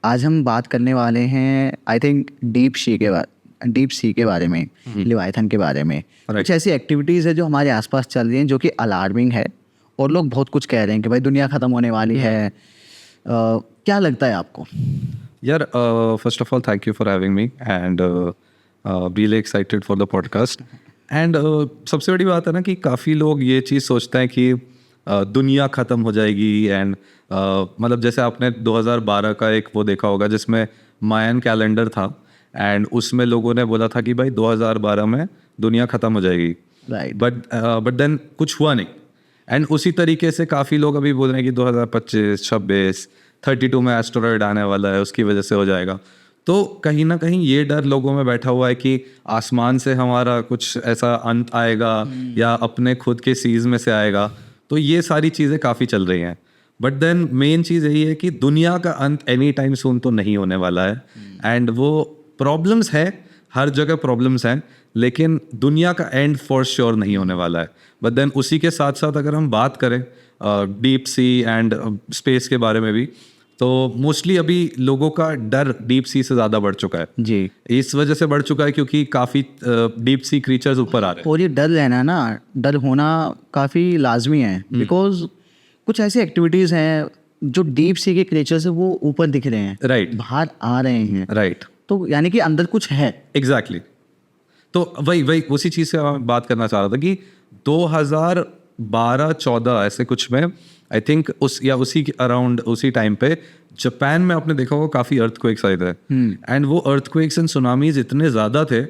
आज हम बात करने वाले हैं आई थिंक डीप सी के बारे में, लिवाइथन के बारे में। कुछ ऐसी एक्टिविटीज़ है जो हमारे आसपास चल रही हैं जो कि अलार्मिंग है और लोग बहुत कुछ कह रहे हैं कि भाई दुनिया ख़त्म होने वाली है। क्या लगता है आपको? यार first of all thank you for having me and really excited for the podcast. And सबसे बड़ी बात है ना कि काफ़ी लोग ये चीज़ सोचते हैं कि दुनिया ख़त्म हो जाएगी एंड मतलब जैसे आपने 2012 का एक वो देखा होगा जिसमें मायन कैलेंडर था एंड उसमें लोगों ने बोला था कि भाई 2012 में दुनिया ख़त्म हो जाएगी, राइट। बट देन कुछ हुआ नहीं। एंड उसी तरीके से काफ़ी लोग अभी बोल रहे हैं कि 2025, 26, 32 में एस्टेरॉयड आने वाला है, उसकी वजह से हो जाएगा। तो कहीं ना कहीं ये डर लोगों में बैठा हुआ है कि आसमान से हमारा कुछ ऐसा अंत आएगा या अपने खुद के सीज में से आएगा। तो ये सारी चीज़ें काफ़ी चल रही हैं, बट देन मेन चीज़ यही है कि दुनिया का अंत एनी टाइम सून तो नहीं होने वाला है। एंड वो प्रॉब्लम्स है, हर जगह प्रॉब्लम्स हैं, लेकिन दुनिया का एंड फॉर श्योर नहीं होने वाला है। बट देन उसी के साथ साथ अगर हम बात करें डीप सी एंड स्पेस के बारे में भी, तो मोस्टली अभी लोगों का डर डीप सी से ज़्यादा बढ़ चुका है जी। इस वजह से बढ़ चुका है क्योंकि काफ़ी डीप सी क्रीचर्स ऊपर आ रहे हैं। और ये डर रहना ना, डर होना काफ़ी लाजमी है, बिकॉज कुछ ऐसी एक्टिविटीज़ हैं जो डीप सी के क्रिएचर से वो ऊपर दिख रहे हैं, राइट, बाहर आ रहे हैं, राइट। तो यानी कि अंदर कुछ है। एग्जैक्टली। तो वही उसी चीज़ से मैं बात करना चाह रहा था कि 2012-14 ऐसे कुछ में आई थिंक उसी अराउंड उसी टाइम पे जापान में आपने देखा होगा काफ़ी अर्थक्वेक्स आए थे एंड वो अर्थक्वेक्स एंड सुनामीज इतने ज़्यादा थे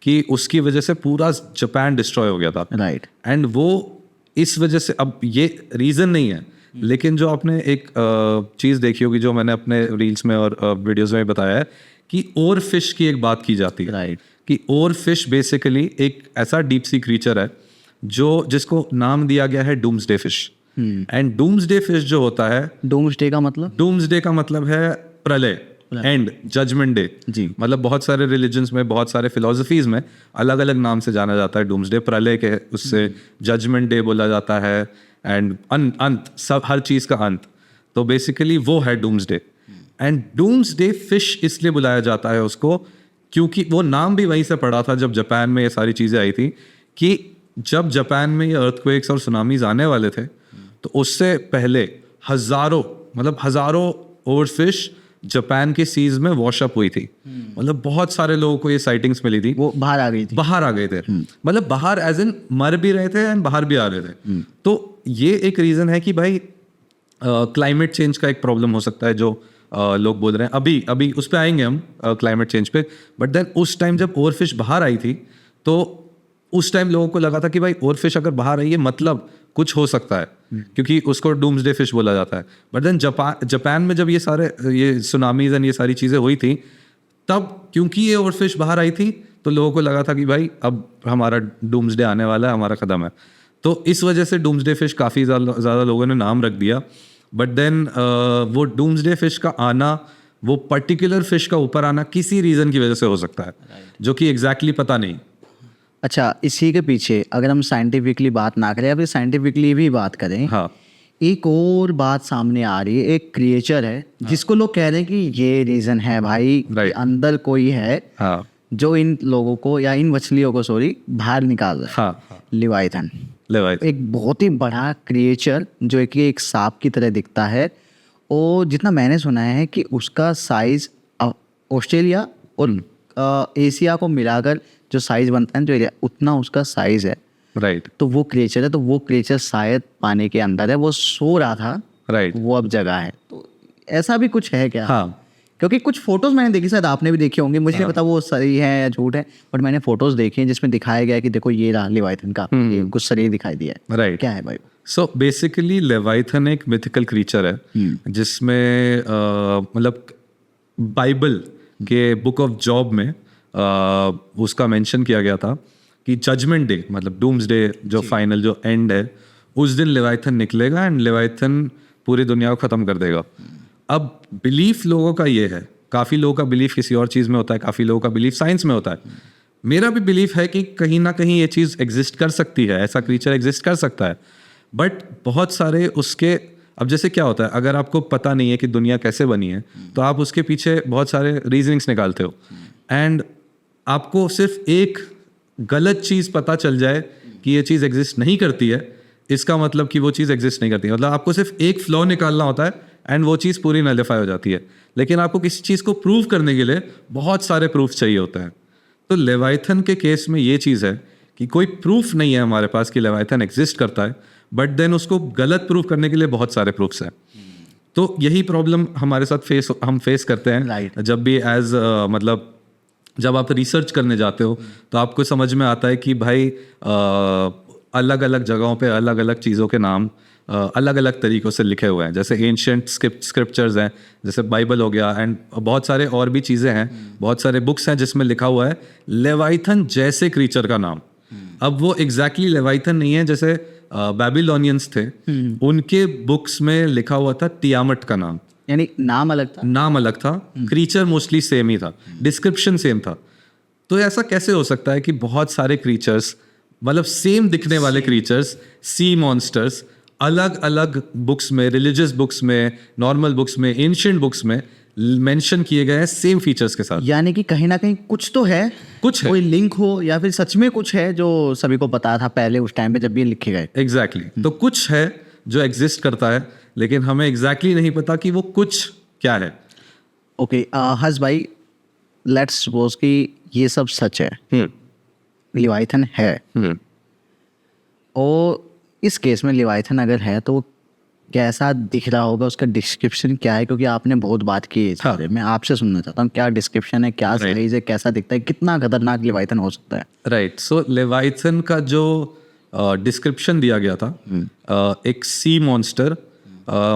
कि उसकी वजह से पूरा जापान डिस्ट्रॉय हो गया था। राइट। एंड वो इस वजह से, अब ये रीज़न नहीं है, लेकिन जो आपने एक चीज़ देखी होगी जो मैंने अपने रील्स में और वीडियोज़ में बताया है कि ओर फिश की एक बात की जाती है। राइट। कि ओर फिश बेसिकली एक ऐसा डीप सी क्रीचर है जिसको नाम दिया गया है doomsday fish. And doomsday fish जो होता है, डूम्सडे का मतलब है प्रलय, एंड जजमेंट डे जी। मतलब बहुत सारे रिलीजन्स में, बहुत सारे फिलोसफीज में अलग अलग नाम से जाना जाता है डूम्सडे। प्रलय के उससे जजमेंट डे बोला जाता है एंड अंत, सब हर चीज़ का अंत। तो बेसिकली वो है डूम्सडे। एंड डूम्सडे फिश इसलिए बुलाया जाता है उसको क्योंकि वो नाम भी वहीं से पड़ा था जब जापान में ये सारी चीज़ें आई थी कि जब जापान में ये अर्थक्वेक्स और सुनामीज आने वाले थे तो उससे पहले हजारों ओर फिश जापान के सीज में वॉशअप हुई थी। मतलब बहुत सारे लोगों को ये साइटिंग्स मिली थी, वो बाहर आ गए थे। मतलब बाहर एज इन मर भी रहे थे एंड बाहर भी आ रहे थे। तो ये एक रीज़न है कि भाई क्लाइमेट चेंज का एक प्रॉब्लम हो सकता है जो लोग बोल रहे हैं। अभी उस पर आएंगे हम क्लाइमेट चेंज पे। बट देन उस टाइम जब ओर फिश बाहर आई थी तो उस टाइम लोगों को लगा था कि भाई ओर फिश अगर बाहर आई है मतलब कुछ हो सकता है, क्योंकि उसको डूम्सडे फिश बोला जाता है। बट देन जापान में जब ये सुनामीज एंड ये सारी चीज़ें हुई थी, तब क्योंकि ये ओर फिश बाहर आई थी तो लोगों को लगा था कि भाई अब हमारा डूम्सडे आने वाला है, हमारा कदम है। तो इस वजह से डूम्सडे फिश काफ़ी ज़्यादा लोगों ने नाम रख दिया। बट देन वो डूम्सडे फिश का आना, वो पर्टिकुलर फिश का ऊपर आना किसी रीज़न की वजह से हो सकता है, जो कि एग्जैक्टली पता नहीं। अच्छा, इसी के पीछे अगर हम साइंटिफिकली बात ना करें या फिर साइंटिफिकली भी बात करें, हाँ, एक और बात सामने आ रही है। एक क्रिएचर है जिसको लोग कह रहे हैं कि ये रीज़न है भाई, अंदर कोई है जो इन लोगों को या इन मछलियों को बाहर निकाल रहा है। लिवाइथन एक बहुत ही बड़ा क्रिएचर जो कि एक सांप की तरह दिखता है, और जितना मैंने सुना है कि उसका साइज ऑस्ट्रेलिया और एशिया को मिलाकर जो साइज बनता है जो उतना उसका साइज है। राइट। तो वो क्रिएचर है, तो वो क्रिएचर शायद पानी के अंदर है, वो सो रहा था। राइट। वो अब जगह है, तो ऐसा भी कुछ है क्या? हाँ, क्योंकि कुछ फोटोज मैंने देखी, शायद आपने भी देखे होंगे, मुझे नहीं पता वो सही है या झूठ है, बट मैंने फोटोज देखी हैं जिसमें दिखाया गया है कि देखो ये रहा लिवाइथन का कुछ शरीर दिखाई दिया है। राइट। क्या है भाई? सो बेसिकली लेवाइथन एक मिथिकल क्रीचर है जिसमें मतलब बाइबल के बुक ऑफ जॉब में उसका मेंशन किया गया था कि जजमेंट डे मतलब डूम्सडे जो फाइनल जो एंड है, उस दिन लेवाइथन निकलेगा एंड लेवाइथन पूरी दुनिया को ख़त्म कर देगा। अब बिलीफ लोगों का ये है, काफ़ी लोगों का बिलीफ किसी और चीज़ में होता है, काफ़ी लोगों का बिलीफ साइंस में होता है। मेरा भी बिलीफ है कि कहीं ना कहीं ये चीज़ एग्जिस्ट कर सकती है, ऐसा क्रीचर एग्जिस्ट कर सकता है। बट बहुत सारे उसके अब जैसे क्या होता है, अगर आपको पता नहीं है कि दुनिया कैसे बनी है, तो आप उसके पीछे बहुत सारे रीजनिंग्स निकालते हो, एंड आपको सिर्फ एक गलत चीज़ पता चल जाए कि ये चीज़ एग्जिस्ट नहीं करती है, इसका मतलब कि वो चीज़ एग्जिस्ट नहीं करती है। मतलब आपको सिर्फ एक फ्लॉ निकालना होता है एंड वो चीज़ पूरी नलिफाई हो जाती है। लेकिन आपको किसी चीज़ को प्रूव करने के लिए बहुत सारे प्रूफ चाहिए होते हैं। तो लेवाइथन के केस में ये चीज़ है कि कोई प्रूफ नहीं है हमारे पास कि लेवाइथन एग्जिस्ट करता है, बट देन उसको गलत प्रूफ करने के लिए बहुत सारे प्रूफ्स हैं। तो यही प्रॉब्लम हमारे साथ हम फेस करते हैं जब भी मतलब जब आप रिसर्च करने जाते हो, तो आपको समझ में आता है कि भाई अलग अलग जगहों पे अलग अलग चीज़ों के नाम अलग अलग तरीक़ों से लिखे हुए हैं। जैसे एंशिएंट स्क्रिप्चर्स हैं, जैसे बाइबल हो गया, एंड बहुत सारे और भी चीज़ें हैं, बहुत सारे बुक्स हैं जिसमें लिखा हुआ है लेवाइथन जैसे क्रीचर का नाम। अब वो एग्जैक्टली लेवाइथन नहीं है, जैसे बेबीलोनियंस थे, उनके बुक्स में लिखा हुआ था तियामट का नाम, यानी नाम अलग था, क्रीचर मोस्टली सेम ही था, डिस्क्रिप्शन सेम था। तो ऐसा कैसे हो सकता है कि बहुत सारे क्रीचर्स, मतलब सेम दिखने वाले क्रीचर्स, सी मॉन्स्टर्स, अलग अलग बुक्स में, रिलीजियस बुक्स में, नॉर्मल बुक्स में, एंशिएंट बुक्स में मेंशन किए गए हैं सेम फीचर्स के साथ? यानी कि कहीं ना कहीं कुछ तो है, कोई लिंक हो, या फिर सच में कुछ है जो सभी को पता था पहले उस टाइम पे जब ये लिखे गए। एग्जैक्टली। तो कुछ है जो एग्जिस्ट करता है, लेकिन हमें एग्जैक्टली नहीं पता कि वो कुछ क्या है। ओके, हर्ष भाई, लेट्स सपोज कि ये सब सच है, लेवाइथन है, और इस केस में लेवाइथन अगर है तो कैसा दिख रहा होगा, उसका डिस्क्रिप्शन क्या है? क्योंकि आपने बहुत बात की है इस बारे में, आपसे सुनना चाहता हूँ क्या डिस्क्रिप्शन है, क्या साइज है, कैसा दिखता है, कितना खतरनाक लेवाइथन हो सकता है? राइट। सो लेवाइथन का जो डिस्क्रिप्शन दिया गया था, एक सी मॉन्स्टर,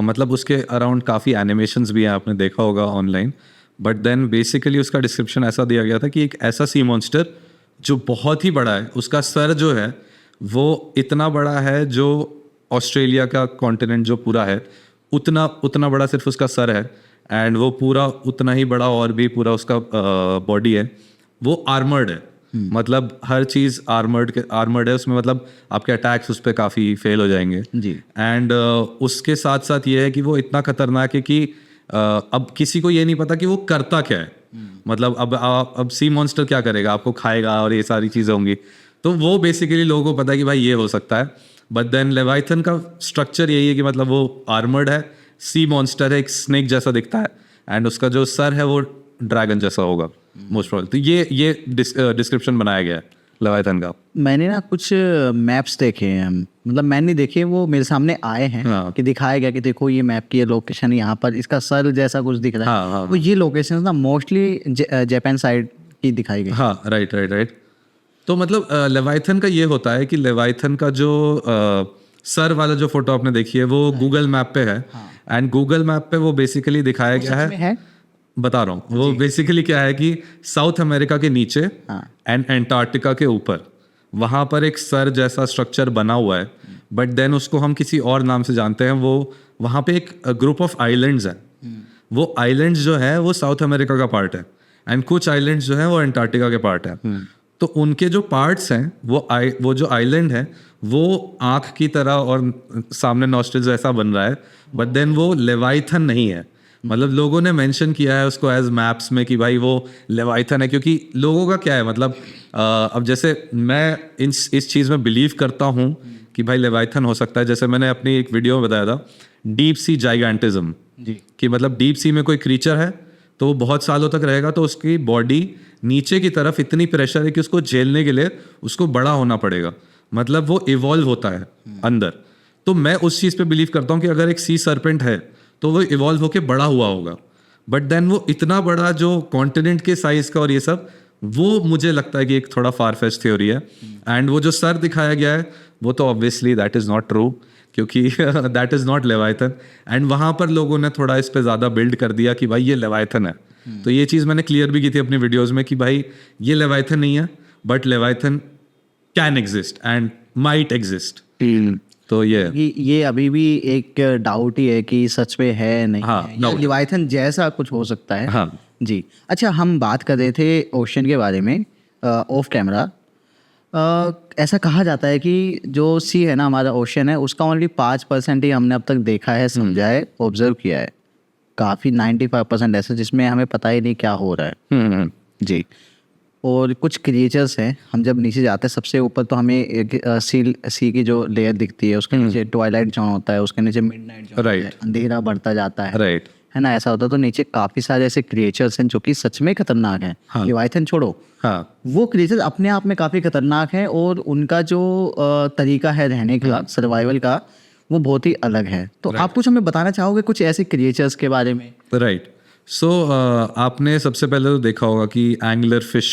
मतलब उसके अराउंड काफ़ी एनिमेशंस भी हैं, आपने देखा होगा ऑनलाइन, बट देन बेसिकली उसका डिस्क्रिप्शन ऐसा दिया गया था कि एक ऐसा सी मॉन्स्टर जो बहुत ही बड़ा है, उसका सर जो है वो इतना बड़ा है, जो ऑस्ट्रेलिया का कॉन्टिनेंट जो पूरा है उतना बड़ा सिर्फ उसका सर है, एंड वो पूरा उतना ही बड़ा और भी पूरा उसका बॉडी है। वो आर्मर्ड है, मतलब हर चीज़ आर्मर्ड है उसमें, मतलब आपके अटैक्स उस पर काफ़ी फेल हो जाएंगे जी। एंड उसके साथ साथ ये है कि वो इतना खतरनाक है कि अब किसी को ये नहीं पता कि वो करता क्या है। मतलब अब सी मॉन्स्टर क्या करेगा, आपको खाएगा और ये सारी चीज़ें होंगी। तो वो बेसिकली लोगों को पता है कि भाई ये हो सकता है, बट देन लेवाइथन का स्ट्रक्चर यही है कि मतलब वो आर्मर्ड है, सी मॉन्स्टर है, एक स्नेक जैसा दिखता है, एंड उसका जो सर है वो ड्रैगन जैसा होगा मोस्ट प्रोबेबली। तो ये डिस्क्रिप्शन बनाया गया है लेवाइथन का। मैंने ना कुछ मैप्स देखे हैं, मतलब मैंने देखे, वो मेरे सामने आए हैं कि दिखाया गया कि देखो ये मैप की लोकेशन यहाँ पर, इसका सर जैसा कुछ दिख रहा है। वो ये लोकेशन ना मोस्टली जापान साइड की दिखाई गई। हाँ, राइट। तो मतलब लेवाइथन का ये होता है कि लेवाइथन का जो सर वाला जो फोटो आपने देखी है वो गूगल मैप पे है, एंड गूगल मैप पे वो बेसिकली दिखाया गया है, बता रहा हूँ वो बेसिकली क्या है कि साउथ अमेरिका के नीचे एंड एंटार्क्टिका के ऊपर वहाँ पर एक सर जैसा स्ट्रक्चर बना हुआ है, बट देन उसको हम किसी और नाम से जानते हैं। वो वहाँ पे एक ग्रुप ऑफ आइलैंड्स है, वो आइलैंड्स जो है वो साउथ अमेरिका का पार्ट है, एंड कुछ आइलैंड्स जो है वो एंटार्क्टिका के पार्ट है। तो उनके जो पार्ट्स हैं वो जो आइलैंड है वो आँख की तरह और सामने नॉस्ट्रिल्स ऐसा बन रहा है, बट देन वो लेवाइथन नहीं है। मतलब लोगों ने मेंशन किया है उसको एज मैप्स में कि भाई वो लेवाइथन है, क्योंकि लोगों का क्या है, मतलब अब जैसे मैं इस चीज़ में बिलीव करता हूँ कि भाई लेवाइथन हो सकता है। जैसे मैंने अपनी एक वीडियो में बताया था डीप सी जाइगेंटिज्म, कि मतलब डीप सी में कोई क्रीचर है तो वो बहुत सालों तक रहेगा, तो उसकी बॉडी नीचे की तरफ इतनी प्रेशर है कि उसको झेलने के लिए उसको बड़ा होना पड़ेगा, मतलब वो इवॉल्व होता है अंदर। तो मैं उस चीज़ पे बिलीव करता हूँ कि अगर एक सी सर्पेंट है तो वो इवॉल्व होके बड़ा हुआ होगा, बट देन वो इतना बड़ा जो कॉन्टिनेंट के साइज का और ये सब, वो मुझे लगता है कि एक थोड़ा फार-फेच्ड थ्योरी है। एंड वो जो सर दिखाया गया है वो तो obviously that is not true, क्योंकि that is not Leviathan. And वहाँ पर लोगों ने थोड़ा इस पे ज़्यादा बिल्ड कर दिया कि भाई ये लेवाइथन है। तो ये चीज़ मैंने क्लियर भी की थी अपनी वीडियोस में कि भाई ये लेवाइथन नहीं है, but Leviathan can exist and might exist. तो ये अभी भी एक डाउट ही है कि सच में है नहीं है, लेवाइथन जैसा कुछ हो सकता है। हाँ जी। अच्छा, हम बात कर रहे थे ओशन के बारे में ऑफ कैमरा, ऐसा कहा जाता है कि जो सी है ना, हमारा ओशन है, उसका ओनली 5% ही हमने अब तक देखा है, समझा है, ऑब्जर्व किया है। काफ़ी 95% ऐसा जिसमें हमें पता ही नहीं क्या हो रहा है। जी। और कुछ क्रिएचर्स हैं, हम जब नीचे जाते हैं सबसे ऊपर तो हमें एक सी की जो लेयर दिखती है, उसके नीचे ट्वाइलाइट जोन होता है, उसके नीचे मिडनाइट जोन होता है, अंधेरा बढ़ता जाता है, है ना, ऐसा होता है। तो नीचे काफ़ी सारे ऐसे क्रिएचर्स हैं जो कि सच में खतरनाक हैं। लेवाइथन छोड़ो, वो क्रिएचर्स अपने आप में काफ़ी खतरनाक हैं, और उनका जो तरीका है रहने का, सर्वाइवल का, वो बहुत ही अलग है। तो आप कुछ हमें बताना चाहोगे कुछ ऐसे क्रिएचर्स के बारे में? राइट। सो आपने सबसे पहले तो देखा होगा कि एंगलर फिश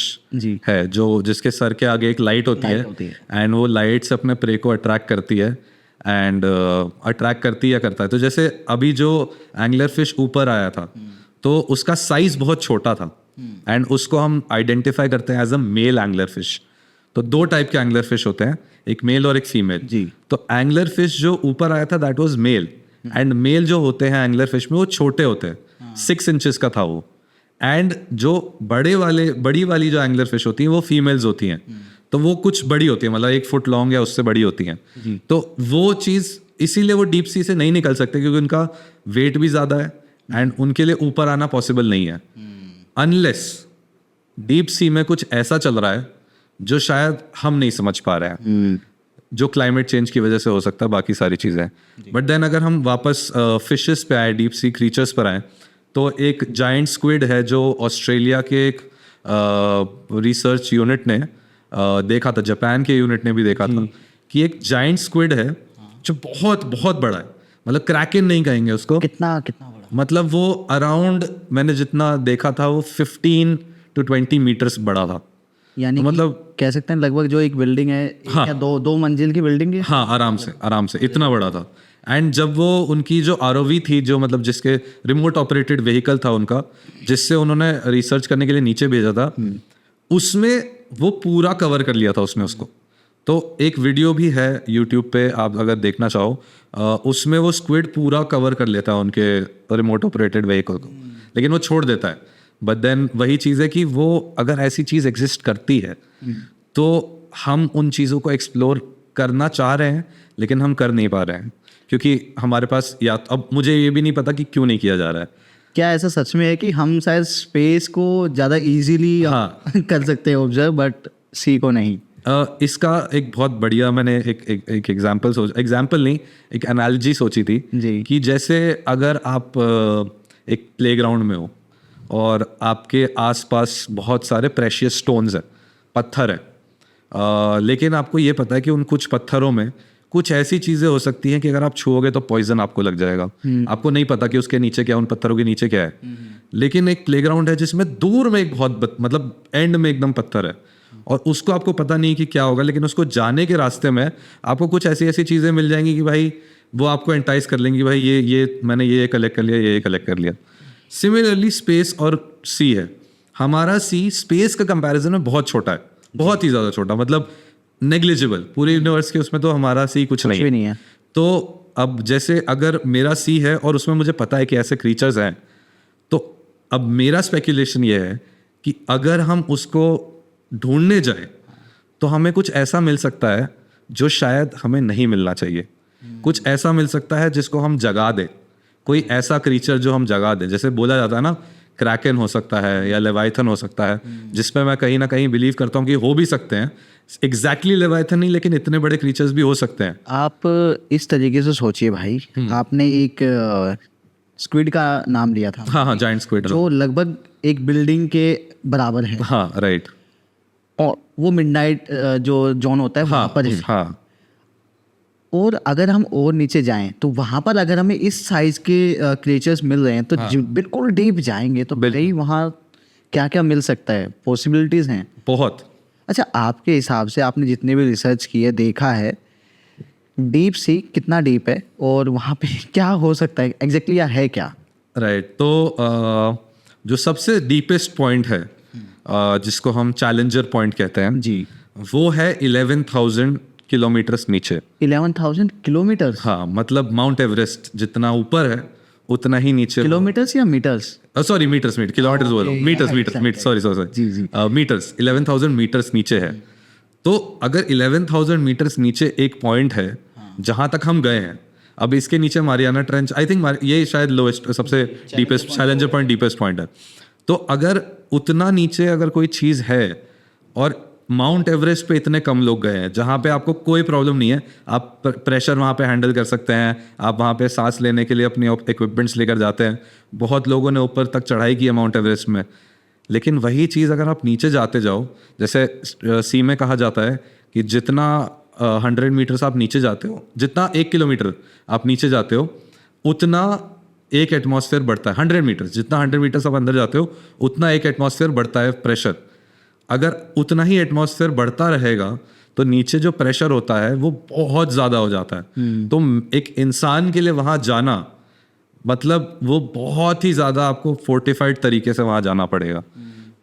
है, जो जिसके सर के आगे एक लाइट होती है, एंड वो लाइट से अपने प्रे को अट्रैक्ट करती है, एंड अट्रैक्ट करती या करता है। तो जैसे अभी जो एंगलर फिश ऊपर आया था, तो उसका साइज बहुत छोटा था, एंड उसको हम आइडेंटिफाई करते हैं as a male angler fish. तो 2 टाइप के एंगलर फिश होते हैं, एक मेल और एक फीमेल। जी। तो एंगलर फिश जो ऊपर आया था that was male, and male जो होते हैं एंगलर फिश में वो छोटे होते हैं, 6 इंचेस का था वो। एंड जो बड़ी वाली जो एंगलर फिश होती है वो फीमेल्स होती हैं, तो वो कुछ बड़ी होती है, मतलब 1 फुट लॉन्ग या उससे बड़ी होती हैं। तो वो चीज़ इसीलिए वो डीप सी से नहीं निकल सकते, क्योंकि उनका वेट भी ज़्यादा है, एंड उनके लिए ऊपर आना पॉसिबल नहीं है, अनलेस डीप सी में कुछ ऐसा चल रहा है जो शायद हम नहीं समझ पा रहे हैं, जो क्लाइमेट चेंज की वजह से हो सकता है, बाकी सारी चीज़ें। बट देन अगर हम वापस फिशेस पे आए, डीप सी क्रीचर्स पर आए, तो एक जायंट स्क्विड है जो ऑस्ट्रेलिया के एक रिसर्च यूनिट ने देखा था, जापान के यूनिट ने भी देखा था कि एक जायंट स्क्विड है जो बहुत बहुत बड़ा है, मतलब क्रैकन नहीं कहेंगे उसको। कितना बड़ा? मतलब वो अराउंड, मैंने जितना देखा था वो 15 to 20 मीटर्स बड़ा था। यानी तो मतलब कह सकते हैं लगभग जो एक बिल्डिंग है, हाँ, या दो मंजिल की बिल्डिंग है। हाँ, आराम से इतना बड़ा था। एंड जब वो उनकी जो आरओवी थी, जो मतलब जिसके रिमोट ऑपरेटेड व्हीकल था उनका, जिससे उन्होंने रिसर्च करने के लिए नीचे भेजा था, उसमें वो पूरा कवर कर लिया था उसने उसको। तो एक वीडियो भी है यूट्यूब पे, आप अगर देखना चाहो, उसमें वो स्क्विड पूरा कवर कर लेता है उनके रिमोट ऑपरेटेड व्हीकल को, लेकिन वो छोड़ देता है। बट देन वही चीज़ है कि वो अगर ऐसी चीज़ एग्जिस्ट करती है तो हम उन चीज़ों को एक्सप्लोर करना चाह रहे हैं, लेकिन हम कर नहीं पा रहे हैं, क्योंकि हमारे पास, या अब मुझे ये भी नहीं पता कि क्यों नहीं किया जा रहा है। क्या ऐसा सच में है कि हम शायद स्पेस को ज़्यादा इजीली कर सकते हैं ऑब्जर्व, बट सी को नहीं? इसका एक बहुत बढ़िया मैंने एक एग्जाम्पल नहीं, एक एनालॉजी सोची थी जी। कि जैसे अगर आप एक प्लेग्राउंड में हो और आपके आसपास बहुत सारे प्रेशियस स्टोन्स हैं, पत्थर है, लेकिन आपको ये पता है कि उन कुछ पत्थरों में कुछ ऐसी चीज़ें हो सकती हैं कि अगर आप छुओगे तो पॉइजन आपको लग जाएगा। आपको नहीं पता कि उसके नीचे क्या, उन पत्थरों के नीचे क्या है। लेकिन एक प्लेग्राउंड है जिसमें दूर में एक बहुत मतलब एंड में एकदम पत्थर है, और उसको आपको पता नहीं कि क्या होगा, लेकिन उसको जाने के रास्ते में आपको कुछ ऐसी चीज़ें मिल जाएंगी कि भाई वो आपको एंटाइज कर लेंगी, भाई ये मैंने ये कलेक्ट कर लिया, ये कलेक्ट कर लिया। सिमिलरली स्पेस और सी है, हमारा सी स्पेस का कंपैरिजन में बहुत छोटा है, बहुत ही ज़्यादा छोटा, मतलब नेग्लिजिबल। पूरे यूनिवर्स के उसमें तो हमारा सी कुछ नहीं है। तो अब जैसे अगर मेरा सी है और उसमें मुझे पता है कि ऐसे क्रीचर्स हैं, तो अब मेरा स्पेकुलेशन ये है कि अगर हम उसको ढूंढने जाए तो हमें कुछ ऐसा मिल सकता है जो शायद हमें नहीं मिलना चाहिए। कुछ ऐसा मिल सकता है जिसको हम जगा दें, कोई ऐसा क्रीचर जो हम जगा दें। जैसे बोला जाता है ना, क्रैकन हो सकता है या लेवाइथन हो सकता है, जिसमें मैं कहीं ना कहीं बिलीव करता हूँ कि हो भी सकते हैं। एग्जैक्टली लेवाइथन नहीं, लेकिन इतने बड़े क्रीचर्स भी हो सकते हैं। आप इस तरीके से सोचिए भाई, आपने एक स्क्विड का नाम लिया था। हाँ, जायंट स्क्विड, जो लगभग एक बिल्डिंग के बराबर है। हाँ, राइट। और वो मिडनाइट जो जोन होता है वहाँ पर है। हाँ। और अगर हम और नीचे जाएं तो वहाँ पर अगर हमें इस साइज के क्रिएचर्स मिल रहे हैं तो बिल्कुल डीप जाएंगे तो भाई वहाँ क्या क्या मिल सकता है, पॉसिबिलिटीज़ हैं बहुत। अच्छा, आपके हिसाब से आपने जितने भी रिसर्च किए, देखा है, डीप सी कितना डीप है और वहाँ पे क्या हो सकता है एग्जैक्टली, या है क्या? राइट। तो जो सबसे डीपेस्ट पॉइंट है, जिसको हम चैलेंजर पॉइंट कहते हैं जी, वो है 11,000 किलोमीटर्स नीचे। 11,000 किलोमीटर? हाँ, मतलब माउंट एवरेस्ट जितना ऊपर है उतना ही नीचे। किलोमीटर्स या मीटर्स? सॉरी, मीटर्स, किलोमीटर्स बोलो, मीटर्स, सॉरी, जी जी। मीटर्स 11,000 मीटर्स नीचे है। तो अगर 11,000 मीटर्स नीचे एक पॉइंट है जहाँ तक हम गए हैं, अब इसके नीचे मारियाना ट्रेंच, आई थिंक ये शायद लोएस्ट, सबसे deepest challenger point, deepest point है। तो अगर उतना नीचे अगर कोई चीज़ है और माउंट एवरेस्ट पे इतने कम लोग गए हैं जहाँ पे आपको कोई प्रॉब्लम नहीं है, आप प्रेशर वहाँ पे हैंडल कर सकते हैं, आप वहाँ पे सांस लेने के लिए अपने इक्विपमेंट्स लेकर जाते हैं। बहुत लोगों ने ऊपर तक चढ़ाई की है माउंट एवरेस्ट में, लेकिन वही चीज़ अगर आप नीचे जाते जाओ, जैसे सी में कहा जाता है कि जितना 100 मीटर्स आप नीचे जाते हो, जितना 1 किलोमीटर आप नीचे जाते हो, उतना एक एटमॉस्फेयर बढ़ता है। 100 मीटर्स, जितना 100 मीटर्स आप अंदर जाते हो उतना एक एटमॉस्फेयर बढ़ता है प्रेशर। अगर उतना ही एटमॉस्फेयर बढ़ता रहेगा तो नीचे जो प्रेशर होता है वो बहुत ज़्यादा हो जाता है। तो एक इंसान के लिए वहाँ जाना मतलब वो बहुत ही ज़्यादा आपको फोर्टिफाइड तरीके से वहाँ जाना पड़ेगा।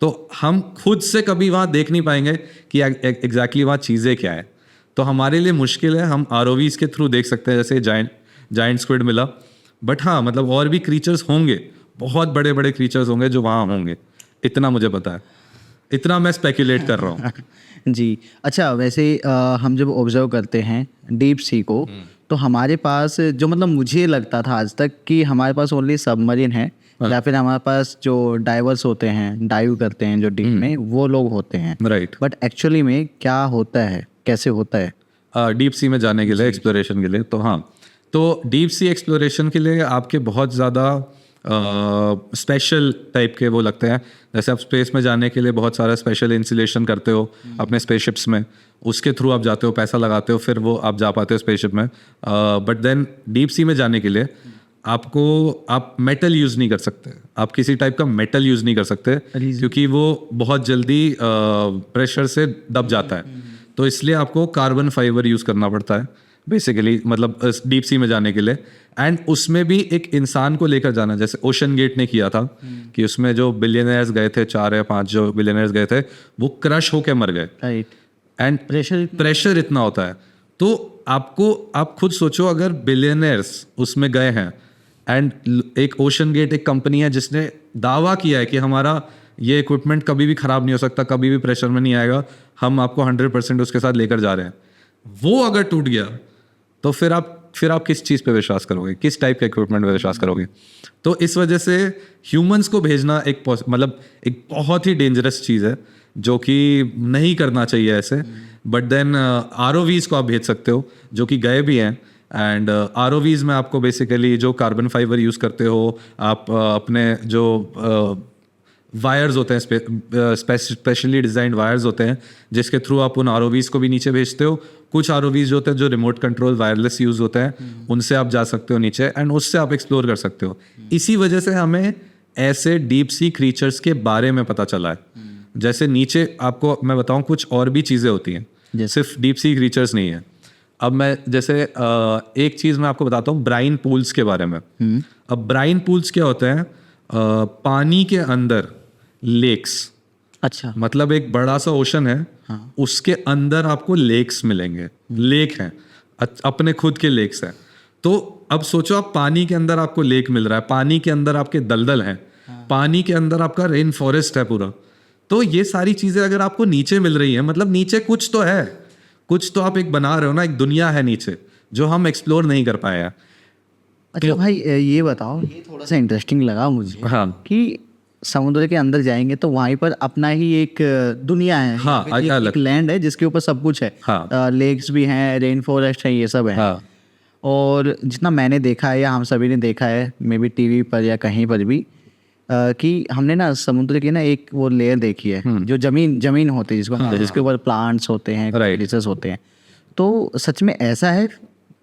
तो हम खुद से कभी वहाँ देख नहीं पाएंगे कि एग्जैक्टली वहाँ चीज़ें क्या है। तो हमारे लिए मुश्किल है, हम ROVs के थ्रू देख सकते हैं, जैसे जाइंट स्क्विड मिला। बट हाँ, मतलब और भी क्रीचर्स होंगे, बहुत बड़े बड़े क्रीचर्स होंगे जो वहाँ होंगे, इतना मुझे पता है, इतना मैं स्पेकुलेट कर रहा हूँ। जी, अच्छा वैसे हम जब ऑब्जर्व करते हैं डीप सी को, तो हमारे पास जो मतलब मुझे लगता था आज तक कि हमारे पास ओनली सबमरीन है या फिर हमारे पास जो डाइवर्स होते हैं, डाइव करते हैं जो डीप में, वो लोग होते हैं। राइट। बट एक्चुअली में क्या होता है, कैसे होता है डीप सी में जाने के लिए, एक्सप्लोरेशन के लिए? तो हाँ, तो डीप सी एक्सप्लोरेशन के लिए आपके बहुत ज़्यादा स्पेशल टाइप के वो लगते हैं। जैसे आप स्पेस में जाने के लिए बहुत सारा स्पेशल इंसुलेशन करते हो अपने स्पेसशिप्स में, उसके थ्रू आप जाते हो, पैसा लगाते हो, फिर वो आप जा पाते हो स्पेसशिप में। बट देन डीप सी में जाने के लिए आप मेटल यूज़ नहीं कर सकते, आप किसी टाइप का मेटल यूज़ नहीं कर सकते क्योंकि वो बहुत जल्दी प्रेशर से दब जाता है। तो इसलिए आपको कार्बन फाइबर यूज़ करना पड़ता है बेसिकली, मतलब डीप सी में जाने के लिए। एंड उसमें भी एक इंसान को लेकर जाना, जैसे ओशन गेट ने किया था कि उसमें जो बिलियनर्स गए थे, 4 या 5 जो बिलियनर्स गए थे, वो क्रश होके मर गए। राइट। एंड प्रेशर इतना होता है। तो आप खुद सोचो, अगर बिलियनर्स उसमें गए हैं एंड एक ओशन गेट एक कंपनी है जिसने दावा किया है कि हमारा ये इक्विपमेंट कभी भी ख़राब नहीं हो सकता, कभी भी प्रेशर में नहीं आएगा, हम आपको 100% उसके साथ लेकर जा रहे हैं, वो अगर टूट गया तो फिर आप किस चीज़ पे विश्वास करोगे, किस टाइप के इक्विपमेंट पे विश्वास करोगे? तो इस वजह से ह्यूमंस को भेजना एक बहुत ही डेंजरस चीज़ है जो कि नहीं करना चाहिए ऐसे। बट देन ROVs को आप भेज सकते हो जो कि गए भी हैं। एंड ROVs में आपको बेसिकली जो कार्बन फाइबर यूज़ करते हो, आप अपने जो वायर्स होते हैं, स्पेशली डिज़ाइंड वायर्स होते हैं जिसके थ्रू आप उन ROVs को भी नीचे भेजते हो। कुछ ROVs जो होते हैं जो रिमोट कंट्रोल वायरलेस यूज़ होते हैं, उनसे आप जा सकते हो नीचे एंड उससे आप एक्सप्लोर कर सकते हो। इसी वजह से हमें ऐसे डीप सी क्रीचर्स के बारे में पता चला है। जैसे नीचे आपको मैं बताऊं, कुछ और भी चीज़ें होती हैं, सिर्फ डीप सी क्रीचर्स नहीं है। अब मैं जैसे एक चीज़ मैं आपको बताता हूँ ब्राइन पूल्स के बारे में। अब ब्राइन पूल्स क्या होते हैं? पानी के अंदर लेक्स। अच्छा। मतलब एक बड़ा सा ओशन है, हाँ। उसके अंदर आपको लेक्स मिलेंगे, लेक हैं, अपने खुद के लेक्स हैं। तो अब सोचो, आप पानी के अंदर आपको लेक मिल रहा है, पानी के अंदर आपके दलदल हैं, पानी के अंदर आपका रेन फॉरेस्ट है पूरा। तो ये सारी चीज़ें अगर आपको नीचे मिल रही हैं, मतलब नीचे कुछ तो है, कुछ तो आप एक बना रहे हो ना, एक दुनिया है नीचे जो हम एक्सप्लोर नहीं कर पाए हैं। अच्छा भाई, ये बताओ, ये थोड़ा सा इंटरेस्टिंग लगा मुझे। हाँ। कि समुद्र के अंदर जाएंगे तो वहीं पर अपना ही एक दुनिया है। हाँ, एक लैंड है जिसके ऊपर सब कुछ है। हाँ। लेक्स भी हैं, रेन फॉरेस्ट है, ये सब है। हाँ। और जितना मैंने देखा है या हम सभी ने देखा है, मे बी टीवी पर या कहीं पर भी, कि हमने ना समुद्र की ना एक वो लेयर देखी है जो जमीन होती है जिसके ऊपर प्लांट्स होते हैं, क्रीचर्स होते हैं। तो सच में ऐसा है?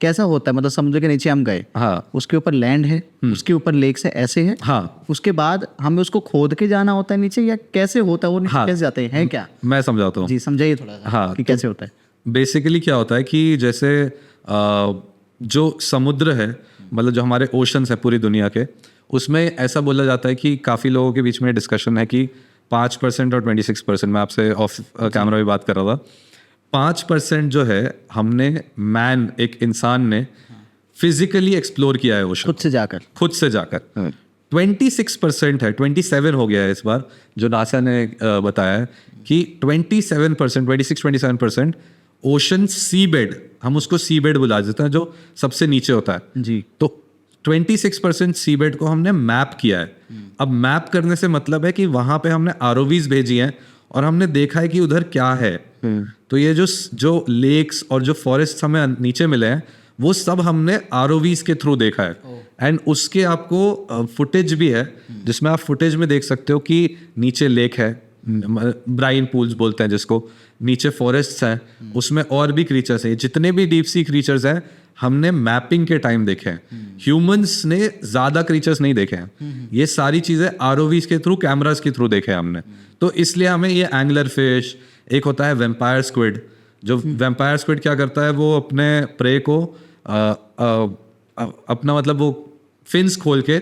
कैसा होता है? मतलब समुद्र के नीचे हम गए, हाँ, उसके ऊपर लैंड है, उसके ऊपर लेक्स है, ऐसे है। हाँ। उसके बाद हमें उसको खोद के जाना होता है नीचे, या कैसे होता है वो? हाँ। कैसे जाते हैं क्या? मैं समझाता हूँ। जी, समझाइए थोड़ा सा। हाँ, कि कैसे होता है। बेसिकली क्या होता है कि जैसे जो समुद्र है, मतलब जो हमारे ओशंस है पूरी दुनिया के, उसमें ऐसा बोला जाता है कि काफ़ी लोगों के बीच में डिस्कशन है कि 5% और 26%, मैं आपसे ऑफ कैमरा भी बात कर रहा था, 5% जो है हमने एक इंसान ने फिजिकली एक्सप्लोर किया है ओशन, खुद से जाकर 26% है, 27 हो गया है इस बार जो नासा ने बताया है कि 26-27% ओशन सी बेड, हम उसको सी बेड बुला देते हैं, जो सबसे नीचे होता है जी। तो 26% सी बेड को हमने मैप किया है। अब मैप करने से मतलब है कि वहां पे हमने ROVs भेजी हैं और हमने देखा है कि उधर क्या है। तो ये जो लेक्स और जो फॉरेस्ट हमें नीचे मिले हैं वो सब हमने ROVs के थ्रू देखा है। एंड उसके आपको फुटेज भी है जिसमें आप फुटेज में देख सकते हो कि नीचे लेक है, ब्राइन पूल्स बोलते हैं जिसको, नीचे फॉरेस्ट्स हैं, उसमें और भी क्रीचर्स हैं। जितने भी डीप सी क्रीचर्स हैं हमने मैपिंग के टाइम देखे हैं। ह्यूमंस ने ज्यादा क्रीचर्स नहीं देखे हैं, ये सारी चीजें ROVs के थ्रू, कैमरास के थ्रू देखे हैं हमने। तो इसलिए हमें ये एंगलर फिश, एक होता है वेम्पायर स्क्विड, जो वेम्पायर स्क्विड क्या करता है वो अपने प्रे को अपना मतलब वो फिन्स खोल के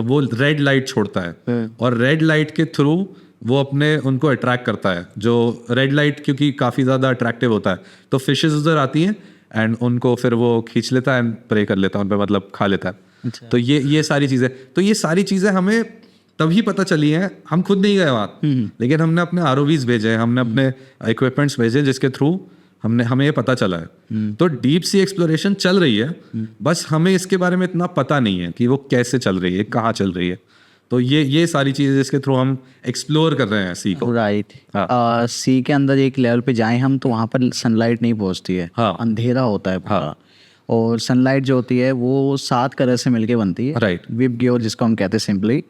वो रेड लाइट छोड़ता है और रेड लाइट के थ्रू वो अपने उनको अट्रैक्ट करता है। जो रेड लाइट क्योंकि काफ़ी ज़्यादा अट्रैक्टिव होता है तो फिशेस उधर आती हैं एंड उनको फिर वो खींच लेता है एंड प्रे कर लेता है उन पर, मतलब खा लेता है। अच्छा। तो ये सारी चीज़ें, तो ये सारी चीज़ें हमें तभी पता चली हैं, हम खुद नहीं गए वहाँ, लेकिन हमने अपने ROVs भेजे, हमने अपने इक्विपमेंट्स भेजे जिसके थ्रू हमें ये पता चला है। तो डीप सी एक्सप्लोरेशन चल रही है, बस हमें इसके बारे में इतना पता नहीं है कि वो कैसे चल रही है, कहाँ चल रही है। तो ये सारी चीजें जिसके थ्रू हम एक्सप्लोर कर रहे हैं सी को। राइट। सी के अंदर एक लेवल पे जाएं हम तो वहाँ पर सनलाइट नहीं पहुँचती है। हाँ। अंधेरा होता है पूरा। और सनलाइट जो होती है वो 7 कलर से मिलके बनती है। राइट। विब ग्योर जिसको हम कहते हैं सिंपली।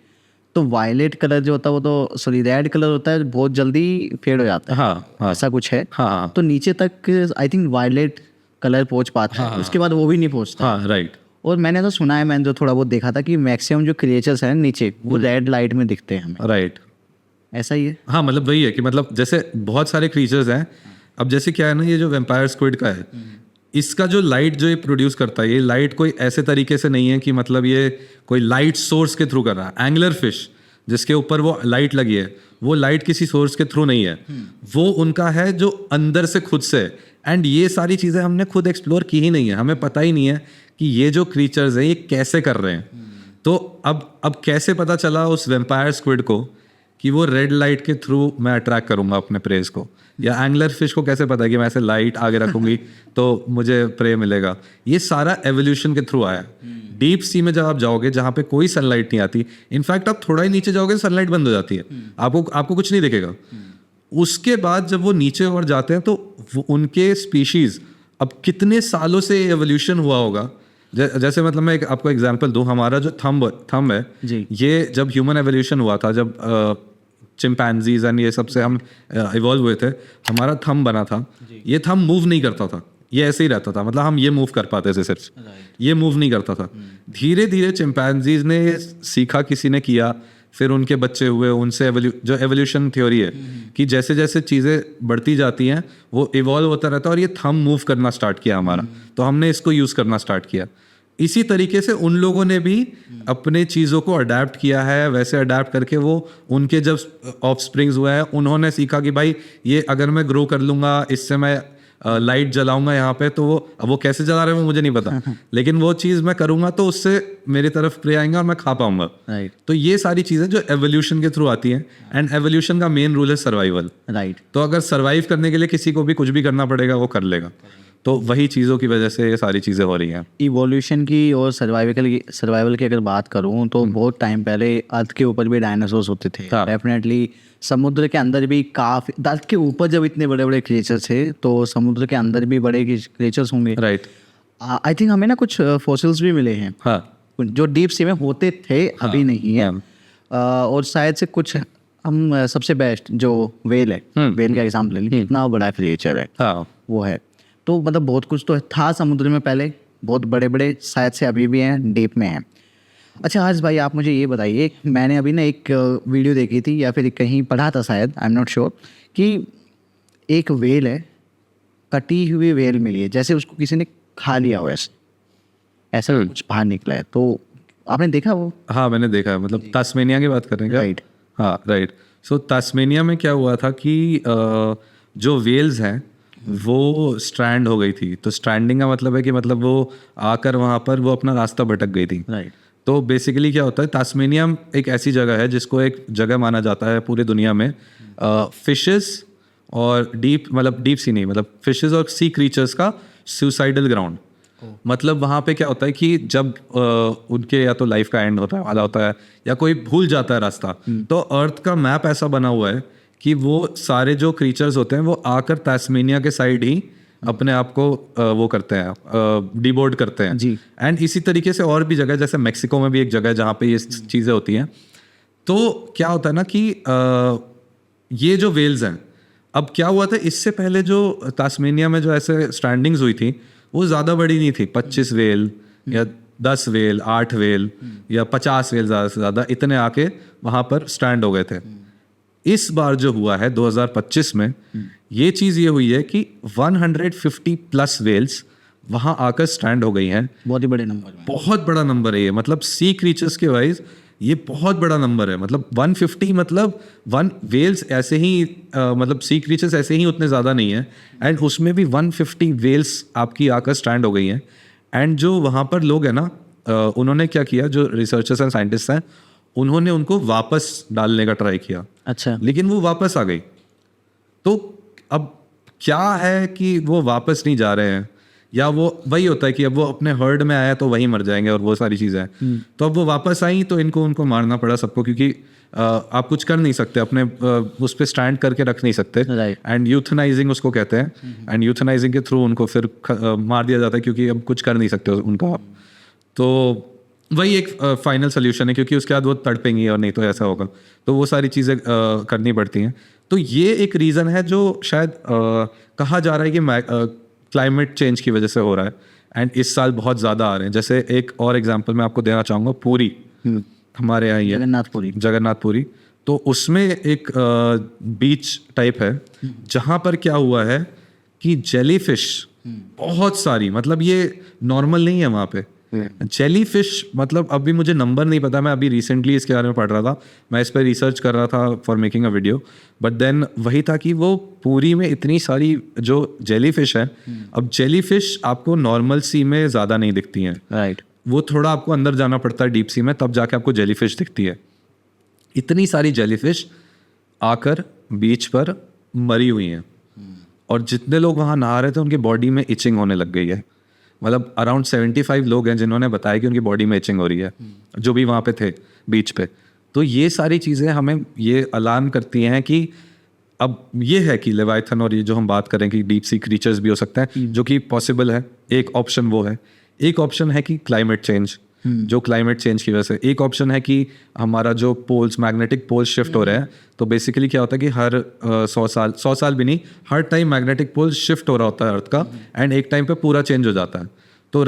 तो वायलेट कलर जो होता है वो तो सॉरी रेड कलर होता है, बहुत जल्दी फेड हो जाता है। हाँ। ऐसा कुछ है। हाँ। तो नीचे तक आई थिंक वायलेट कलर पहुँच पाता है, उसके बाद वो भी नहीं पहुँचता। हाँ। राइट। और मैंने तो सुना है, मैंने जो थोड़ा बहुत देखा था कि मैक्सिमम जो क्रिएचर्स हैं नीचे वो रेड लाइट में दिखते हैं हमें। राइट। ऐसा ही है। हाँ, मतलब वही है कि मतलब जैसे बहुत सारे क्रीचर्स हैं। अब जैसे क्या है ना, ये जो वेम्पायर स्क्विड का है, इसका जो लाइट जो ये प्रोड्यूस करता है, ये लाइट कोई ऐसे तरीके से नहीं है कि मतलब ये कोई लाइट सोर्स के थ्रू कर रहा है। एंगलर फिश जिसके ऊपर वो लाइट लगी है, वो लाइट किसी सोर्स के थ्रू नहीं है, वो उनका है जो अंदर से खुद से। एंड ये सारी चीज़ें हमने खुद एक्सप्लोर की ही नहीं है, हमें पता ही नहीं है कि ये जो क्रीचर्स हैं ये कैसे कर रहे हैं। तो अब कैसे पता चला उस वेम्पायर स्क्विड को कि वो रेड लाइट के थ्रू मैं अट्रैक्ट करूंगा अपने प्रेज को, या एंगलर फिश को कैसे पता है कि मैं ऐसे लाइट आगे रखूंगी तो मुझे प्रे मिलेगा। ये सारा एवोल्यूशन के थ्रू आया। डीप सी में जब आप जाओगे जहाँ पे कोई सनलाइट नहीं आती, इनफैक्ट आप थोड़ा ही नीचे जाओगे सनलाइट बंद हो जाती है, आपको कुछ नहीं दिखेगा। उसके बाद जब वो नीचे और जाते हैं तो वो उनके स्पीशीज अब कितने सालों से एवोल्यूशन हुआ होगा। जैसे मतलब मैं आपको एग्जांपल दूं, हमारा जो थंब है जी। ये जब ह्यूमन एवोल्यूशन हुआ था, जब चिंपैंजीज एंड ये सबसे हम इवॉल्व हुए थे, हमारा थंब बना था। ये थंब मूव नहीं करता था, ये ऐसे ही रहता था, मतलब हम ये मूव कर पाते थे सिर्फ, ये मूव नहीं करता था। धीरे धीरे चिंपैंजीज ने सीखा, किसी ने किया, फिर उनके बच्चे हुए, उनसे जो एवोल्यूशन थ्योरी है कि जैसे जैसे चीज़ें बढ़ती जाती हैं वो इवॉल्व होता रहता है, और ये थंब मूव करना स्टार्ट किया हमारा, तो हमने इसको यूज़ करना स्टार्ट किया। इसी तरीके से उन लोगों ने भी अपने चीज़ों को अडेप्ट किया है, वैसे अडेप्ट करके वो उनके जब ऑफस्प्रिंग्स हुए हैं उन्होंने सीखा कि भाई ये अगर मैं ग्रो कर लूँगा, इससे मैं लाइट जलाऊंगा यहाँ पे, तो वो कैसे जला रहे हैं वो मुझे नहीं पता, लेकिन वो चीज़ मैं करूँगा तो उससे मेरी तरफ प्रे आएंगे और मैं खा पाऊंगा। राइट। तो ये सारी चीज़ें जो एवोल्यूशन के थ्रू आती हैं, एंड एवोल्यूशन का मेन रूल है सर्वाइवल। राइट। तो अगर सर्वाइव करने के लिए किसी को भी कुछ भी करना पड़ेगा, वो कर लेगा। तो वही चीज़ों की वजह से ये सारी चीज़ें हो रही हैं। इवोल्यूशन की और सर्वाइवल की अगर बात करूँ तो बहुत टाइम पहले अर्थ के ऊपर भी डायनासोर्स होते थे। डेफिनेटली समुद्र के अंदर भी काफ़ी, अर्थ के ऊपर जब इतने बड़े बड़े क्रिएचर्स थे तो समुद्र के अंदर भी बड़े क्रिएचर्स होंगे। राइट। आई थिंक हमें ना कुछ फॉसिल्स भी मिले हैं। हाँ। जो डीप सी में होते थे, अभी नहीं है। और शायद से कुछ हम सबसे बेस्ट जो वेल है, वेल का एग्जाम्पल ले लीजिए, इतना बड़ा क्रिएचर है। हाँ। वो है। तो मतलब बहुत कुछ तो था समुद्र में पहले, बहुत बड़े बड़े, शायद से अभी भी हैं, डीप में हैं। अच्छा आज भाई आप मुझे ये बताइए, मैंने अभी ना एक वीडियो देखी थी या फिर कहीं पढ़ा था शायद, आई एम नॉट श्योर, कि एक वेल है, कटी हुई वेल मिली है, जैसे उसको किसी ने खा लिया हो, ऐसा कुछ बाहर निकला है। तो आपने देखा वो? हाँ मैंने देखा है, मतलब तास्मेनिया की बात कर रहे हैं क्या? राइट। हाँ राइट। सो तास्मेनिया में क्या हुआ था कि जो वेल्स हैं वो स्ट्रैंड हो गई थी। तो स्ट्रैंडिंग का मतलब है कि मतलब वो आकर वहाँ पर वो अपना रास्ता भटक गई थी। राइट। तो बेसिकली क्या होता है, तास्मेनिया एक ऐसी जगह है जिसको एक जगह माना जाता है पूरी दुनिया में फिशेस और डीप सी नहीं, मतलब फिशेस और सी क्रीचर्स का सुसाइडल ग्राउंड। मतलब वहाँ पे क्या होता है कि जब उनके या तो लाइफ का एंड वाला होता है या कोई भूल जाता है रास्ता, तो अर्थ का मैप ऐसा बना हुआ है कि वो सारे जो क्रीचर्स होते हैं वो आकर तास्मेनिया के साइड ही अपने आप को वो करते हैं, डिबोर्ड करते हैं जी। एंड इसी तरीके से और भी जगह, जैसे मेक्सिको में भी एक जगह है जहाँ पे ये चीज़ें होती हैं। तो क्या होता है ना कि ये जो वेल्स हैं, अब क्या हुआ था इससे पहले जो तास्मेनिया में जो ऐसे स्टैंडिंग्स हुई थी वो ज़्यादा बड़ी नहीं थी, 25 वेल या 10 वेल, 8 वेल या 50 वेल ज़्यादा से ज़्यादा, इतने आके वहाँ पर स्टैंड हो गए थे। इस बार जो हुआ है 2025 में, ये चीज़ ये हुई है कि 150 प्लस वेल्स वहाँ आकर स्टैंड हो गई हैं। बहुत ही बड़े नंबर में, बहुत बड़ा नंबर है ये, मतलब सी क्रीचर्स के वाइज ये बहुत बड़ा नंबर है। मतलब 150 मतलब 1 वेल्स ऐसे ही मतलब सी क्रीचर्स ऐसे ही उतने ज़्यादा नहीं है, एंड उसमें भी 150 वेल्स आपकी आकर स्टैंड हो गई हैं। एंड जो वहाँ पर लोग हैं ना, उन्होंने क्या किया, जो रिसर्चर्स एंड साइंटिस्ट हैं, उन्होंने उनको वापस डालने का ट्राई किया। अच्छा, लेकिन वो वापस आ गई। तो अब क्या है कि वो वापस नहीं जा रहे हैं, या वो वही होता है कि अब वो अपने हर्ड में आया तो वही मर जाएंगे और वो सारी चीज़ें हैं। तो अब वो वापस आई तो उनको मारना पड़ा सबको, क्योंकि आप कुछ कर नहीं सकते, अपने उस पर स्टैंड करके रख नहीं सकते। एंड यूथनाइजिंग उसको कहते हैं, एंड यूथनाइजिंग के थ्रू उनको फिर मार दिया जाता है, क्योंकि अब कुछ कर नहीं सकते उनका। तो वही एक फाइनल सोल्यूशन है, क्योंकि उसके बाद वो तड़पेंगी और नहीं तो ऐसा होगा। तो वो सारी चीज़ें करनी पड़ती हैं। तो ये एक रीज़न है जो शायद कहा जा रहा है कि क्लाइमेट चेंज की वजह से हो रहा है, एंड इस साल बहुत ज़्यादा आ रहे हैं। जैसे एक और एग्जांपल मैं आपको देना चाहूँगा, पुरी हमारे यहाँ ही है, जगन्नाथपुरी। तो उसमें एक बीच टाइप है जहाँ पर क्या हुआ है कि जेलीफिश बहुत सारी, मतलब ये नॉर्मल नहीं है वहाँ पे जेलीफिश, मतलब अभी मुझे नंबर नहीं पता, मैं अभी रिसेंटली इसके बारे में पढ़ रहा था, मैं इस पर रिसर्च कर रहा था for making a video. But then वही था कि वो पूरी में इतनी सारी जो जेलीफिश है, अब जेलीफिश आपको नॉर्मल सी में ज़्यादा नहीं दिखती हैं, राइट, वो थोड़ा आपको अंदर जाना पड़ता है डीप सी में, तब जाके आपको जेलीफिश दिखती है। इतनी सारी जेलीफिश आकर बीच पर मरी हुई हैं, और जितने लोग वहाँ नहा रहे थे उनकी बॉडी में इचिंग होने लग गई है। मतलब अराउंड 75 लोग हैं जिन्होंने बताया कि उनकी बॉडी में इचिंग हो रही है, जो भी वहाँ पे थे बीच पे। तो ये सारी चीज़ें हमें ये अलार्म करती हैं कि अब ये है कि लेवाइथन और ये जो हम बात करें कि डीप सी क्रीचर्स भी हो सकते हैं, जो कि पॉसिबल है। एक ऑप्शन वो है। एक ऑप्शन है कि क्लाइमेट चेंज, जो क्लाइमेट चेंज की वजह से। एक ऑप्शन है कि हमारा जो पोल्स, मैग्नेटिक पोल्स शिफ्ट हो रहे हैं। तो बेसिकली क्या होता है कि हर 100 साल भी नहीं, हर टाइम मैग्नेटिक पोल शिफ्ट हो रहा होता है अर्थ का, एंड एक टाइम पे पूरा चेंज हो जाता है। तो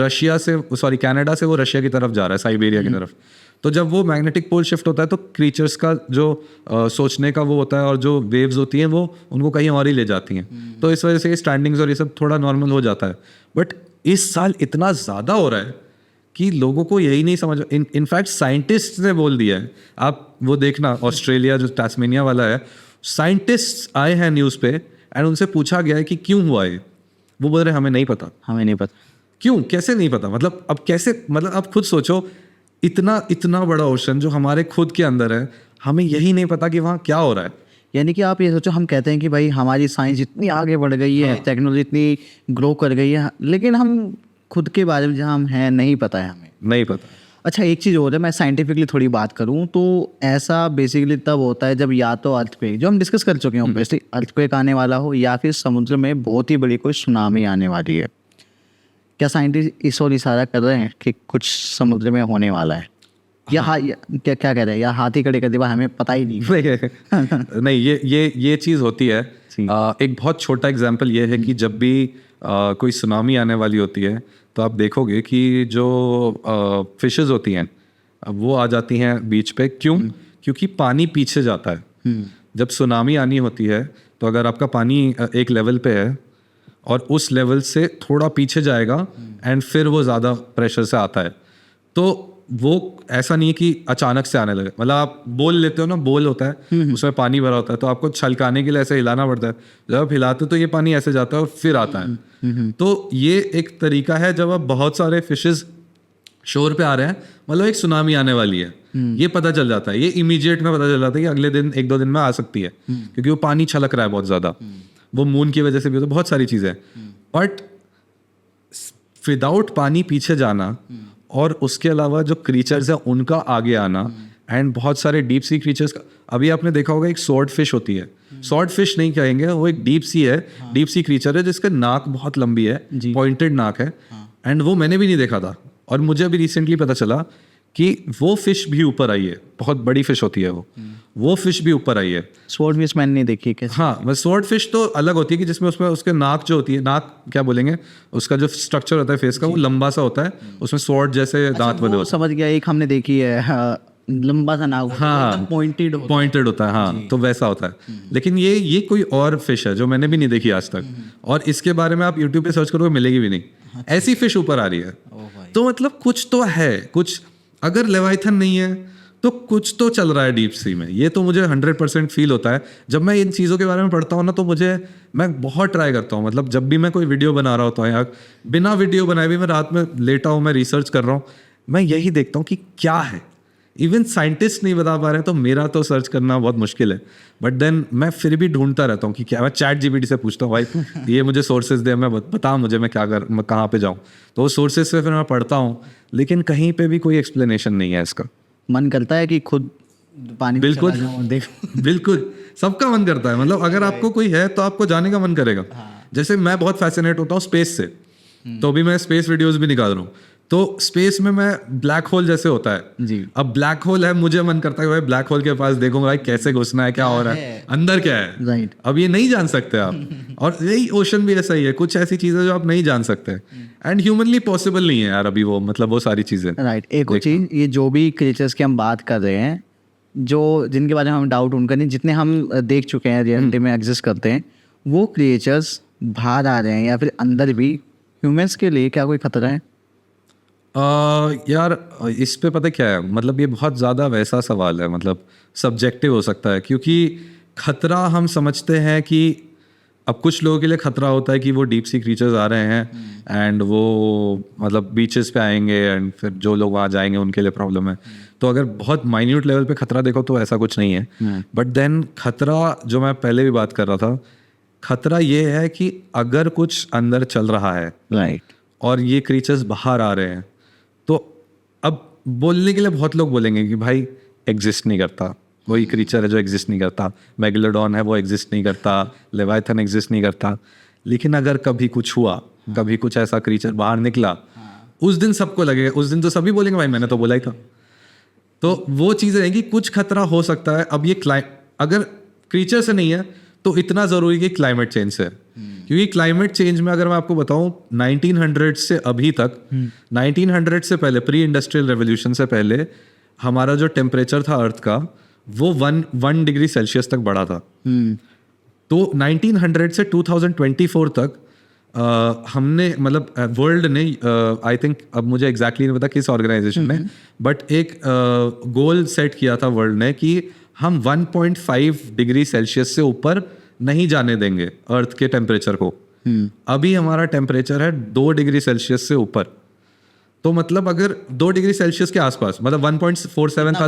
कनाडा से वो रशिया की तरफ जा रहा है, साइबेरिया की तरफ। तो जब वो मैग्नेटिक पोल शिफ्ट होता है तो क्रीचर्स का जो सोचने का वो होता है और जो वेव्स होती हैं वो उनको कहीं और ही ले जाती हैं। तो इस वजह से स्टैंडिंग्स और ये सब थोड़ा नॉर्मल हो जाता है। बट इस साल इतना ज़्यादा हो रहा है कि लोगों को यही नहीं समझ। इनफैक्ट साइंटिस्ट ने बोल दिया है, आप वो देखना, ऑस्ट्रेलिया जो टास्मेनिया वाला है, साइंटिस्ट आए हैं न्यूज़ पे एंड उनसे पूछा गया है कि क्यों हुआ है। वो बोल रहे हमें नहीं पता। क्यों, कैसे नहीं पता, मतलब अब कैसे, मतलब आप खुद सोचो, इतना बड़ा ओशन जो हमारे खुद के अंदर है, हमें यही नहीं पता कि वहाँ क्या हो रहा है। यानी कि आप ये सोचो, हम कहते हैं कि भाई हमारी साइंस इतनी आगे बढ़ गई है, टेक्नोलॉजी इतनी ग्रो कर गई है, लेकिन हम खुद के बारे में जहाँ हम हैं नहीं पता है, हमें नहीं पता। अच्छा, एक चीज़ और है, मैं साइंटिफिकली थोड़ी बात करूँ तो ऐसा बेसिकली तब होता है जब या तो अर्थ पे, जो हम डिस्कस कर चुके हैं ऑब्वियसली, अर्थक्वेक आने वाला हो, या फिर समुद्र में बहुत ही बड़ी कोई सुनामी आने वाली है। क्या साइंटिस्ट इस ओर इशारा कर रहे हैं कि कुछ समुद्र में होने वाला है? या क्या कह रहे हैं, या हाथी खड़े कर दिया, हमें पता ही नहीं। नहीं, ये चीज़ होती है। एक बहुत छोटा एग्जांपल ये है कि जब भी कोई सुनामी आने वाली होती है तो आप देखोगे कि जो फिशेस होती हैं वो आ जाती हैं बीच पे। क्यों? क्योंकि पानी पीछे जाता है। जब सुनामी आनी होती है तो अगर आपका पानी एक लेवल पे है और उस लेवल से थोड़ा पीछे जाएगा एंड फिर वो ज़्यादा प्रेशर से आता है, तो वो ऐसा नहीं है कि अचानक से आने लगे। मतलब आप बोल लेते हो ना, बोल होता है उसमें पानी भरा होता है, तो आपको छलकाने के लिए ऐसे हिलाना पड़ता है। जब आप हिलाते तो ये पानी ऐसे जाता है और फिर आता है। तो ये एक तरीका है जब आप बहुत सारे फिशेस शोर पे आ रहे हैं, मतलब एक सुनामी आने वाली है, ये पता चल जाता है, ये इमीडिएट में पता चल जाता है कि अगले दिन 1-2 दिन में आ सकती है, क्योंकि वो पानी छलक रहा है बहुत ज्यादा, वो मून की वजह से भी होता है, बहुत सारी चीजें। बट विदाउट पानी पीछे जाना और उसके अलावा जो क्रीचर्स है उनका आगे आना, एंड बहुत सारे डीप सी क्रीचर्स का, अभी आपने देखा होगा एक स्वॉर्ड फिश होती है, स्वॉर्ड फिश नहीं कहेंगे, वो एक डीप सी है, डीप सी क्रीचर है जिसका नाक बहुत लंबी है, पॉइंटेड नाक है, एंड वो मैंने भी नहीं देखा था, और मुझे अभी रिसेंटली पता चला कि वो फिश भी ऊपर आई है, बहुत बड़ी फिश होती है वो फिश भी ऊपर आई है। स्वॉर्ड फिश मैंने नहीं देखी कैसे? हाँ, बस स्वॉर्ड फिश तो अलग होती है कि जिसमें उसमें उसके नाक जो होती है, नाक क्या बोलेंगे, उसका जो स्ट्रक्चर होता है फेस का वो लंबा सा होता है, उसमें स्वॉर्ड जैसे दांत बने होते हैं। समझ गया, एक हमने देखी है, लंबा सा नाक, हाँ, पॉइंटेड होता है, हाँ, तो वैसा होता है। लेकिन ये कोई और फिश है जो मैंने भी नहीं देखी आज तक, और इसके बारे में आप यूट्यूब पे सर्च करोगे मिलेगी भी नहीं, ऐसी फिश ऊपर आ रही है। तो मतलब कुछ तो है, कुछ अगर लेवाइथन नहीं है तो कुछ तो चल रहा है डीप सी में, ये तो मुझे 100% फील होता है। जब मैं इन चीज़ों के बारे में pढ़ता हूँ ना, तो मैं बहुत ट्राई करता हूँ, मतलब जब भी मैं कोई वीडियो बना रहा होता हूँ या बिना वीडियो बनाए भी मैं रात में लेटा हूँ, मैं रिसर्च कर रहा हूँ, मैं यही देखता हूँ कि क्या है। इवन साइंटिस्ट नहीं बता पा रहे तो मेरा तो सर्च करना बहुत मुश्किल है, बट देन मैं फिर भी ढूंढता रहता हूँ कि क्या, मैं चैट जीपीटी से पूछता हूँ, भाई ये मुझे सोर्सेज दे, मैं बता मुझे मैं कहाँ पे जाऊँ, तो वो सोर्सेज से फिर मैं पढ़ता हूँ, लेकिन कहीं पे भी कोई एक्सप्लेनेशन नहीं है इसका। मन करता है कि खुद पानी में बिल्कुल चला जाऊं और देखूं। बिल्कुल, सबका मन करता है, मतलब अगर आपको कोई है तो आपको जाने का मन करेगा। जैसे मैं बहुत फैसिनेट होता हूँ स्पेस से, तो अभी मैं स्पेस वीडियोस भी निकाल रहा हूँ, तो स्पेस में मैं ब्लैक होल जैसे होता है जी। अब ब्लैक होल है, मुझे मन करता है भाई ब्लैक होल के पास देखूंगा, भाई कैसे घुसना है, क्या हो रहा है अंदर, क्या है राइट। अब ये नहीं जान सकते आप। और यही ओशन भी ऐसा ही है, कुछ ऐसी चीजें जो आप नहीं जान सकते, एंड ह्यूमनली पॉसिबल नहीं है यार अभी वो, मतलब वो सारी चीजें। राइट। एक और चीज, ये जो भी क्रिएचर्स की हम बात कर रहे हैं, जो जिनके बारे में हम डाउट उनका नहीं, जितने हम देख चुके हैं रियलिटी में एग्जिस्ट करते हैं, वो क्रिएचर्स बाहर आ रहे हैं या फिर अंदर भी, ह्यूमंस के लिए क्या कोई खतरा है? यार इस पे पता क्या है, मतलब ये बहुत ज़्यादा वैसा सवाल है, मतलब सब्जेक्टिव हो सकता है, क्योंकि खतरा हम समझते हैं कि अब कुछ लोगों के लिए खतरा होता है कि वो डीप सी क्रीचर्स आ रहे हैं एंड वो मतलब बीचेस पे आएंगे, एंड फिर जो लोग वहाँ जाएंगे उनके लिए प्रॉब्लम है। तो अगर बहुत माइन्यूट लेवल पे खतरा देखो तो ऐसा कुछ नहीं है, बट देन खतरा जो मैं पहले भी बात कर रहा था, खतरा ये है कि अगर कुछ अंदर चल रहा है, राइट, और ये क्रीचर्स बाहर आ रहे हैं, तो अब बोलने के लिए बहुत लोग बोलेंगे कि भाई एग्जिस्ट नहीं करता, वही क्रीचर है जो एग्जिस्ट नहीं करता, मेगलोडॉन है वो एग्जिस्ट नहीं करता, लेवाइथन एग्जिस्ट नहीं करता। लेकिन अगर कभी कुछ हुआ, कभी कुछ ऐसा क्रीचर बाहर निकला, उस दिन सबको लगेगा, उस दिन तो सभी बोलेंगे भाई मैंने तो बोला ही था। तो वो चीज़ है कि कुछ खतरा हो सकता है। अब ये अगर क्रीचर से नहीं है तो इतना ज़रूरी कि क्लाइमेट चेंज से, क्योंकि क्लाइमेट चेंज में अगर मैं आपको बताऊं 1900 से अभी तक, 1900 से पहले, प्री इंडस्ट्रियल रेवोल्यूशन से पहले, हमारा जो टेम्परेचर था अर्थ का वो 1 डिग्री सेल्सियस तक बढ़ा था। तो 1900 से 2024 तक हमने, मतलब वर्ल्ड ने, आई थिंक अब मुझे एग्जैक्टली नहीं पता किस ऑर्गेनाइजेशन ने, बट एक गोल सेट किया था वर्ल्ड ने कि हम 1.5 डिग्री सेल्सियस से ऊपर नहीं जाने देंगे अर्थ के टेम्परेचर को। अभी हमारा टेम्परेचर है 2 डिग्री सेल्सियस से ऊपर, तो मतलब अगर 2 डिग्री सेल्सियस के आसपास, मतलब 1.47 था,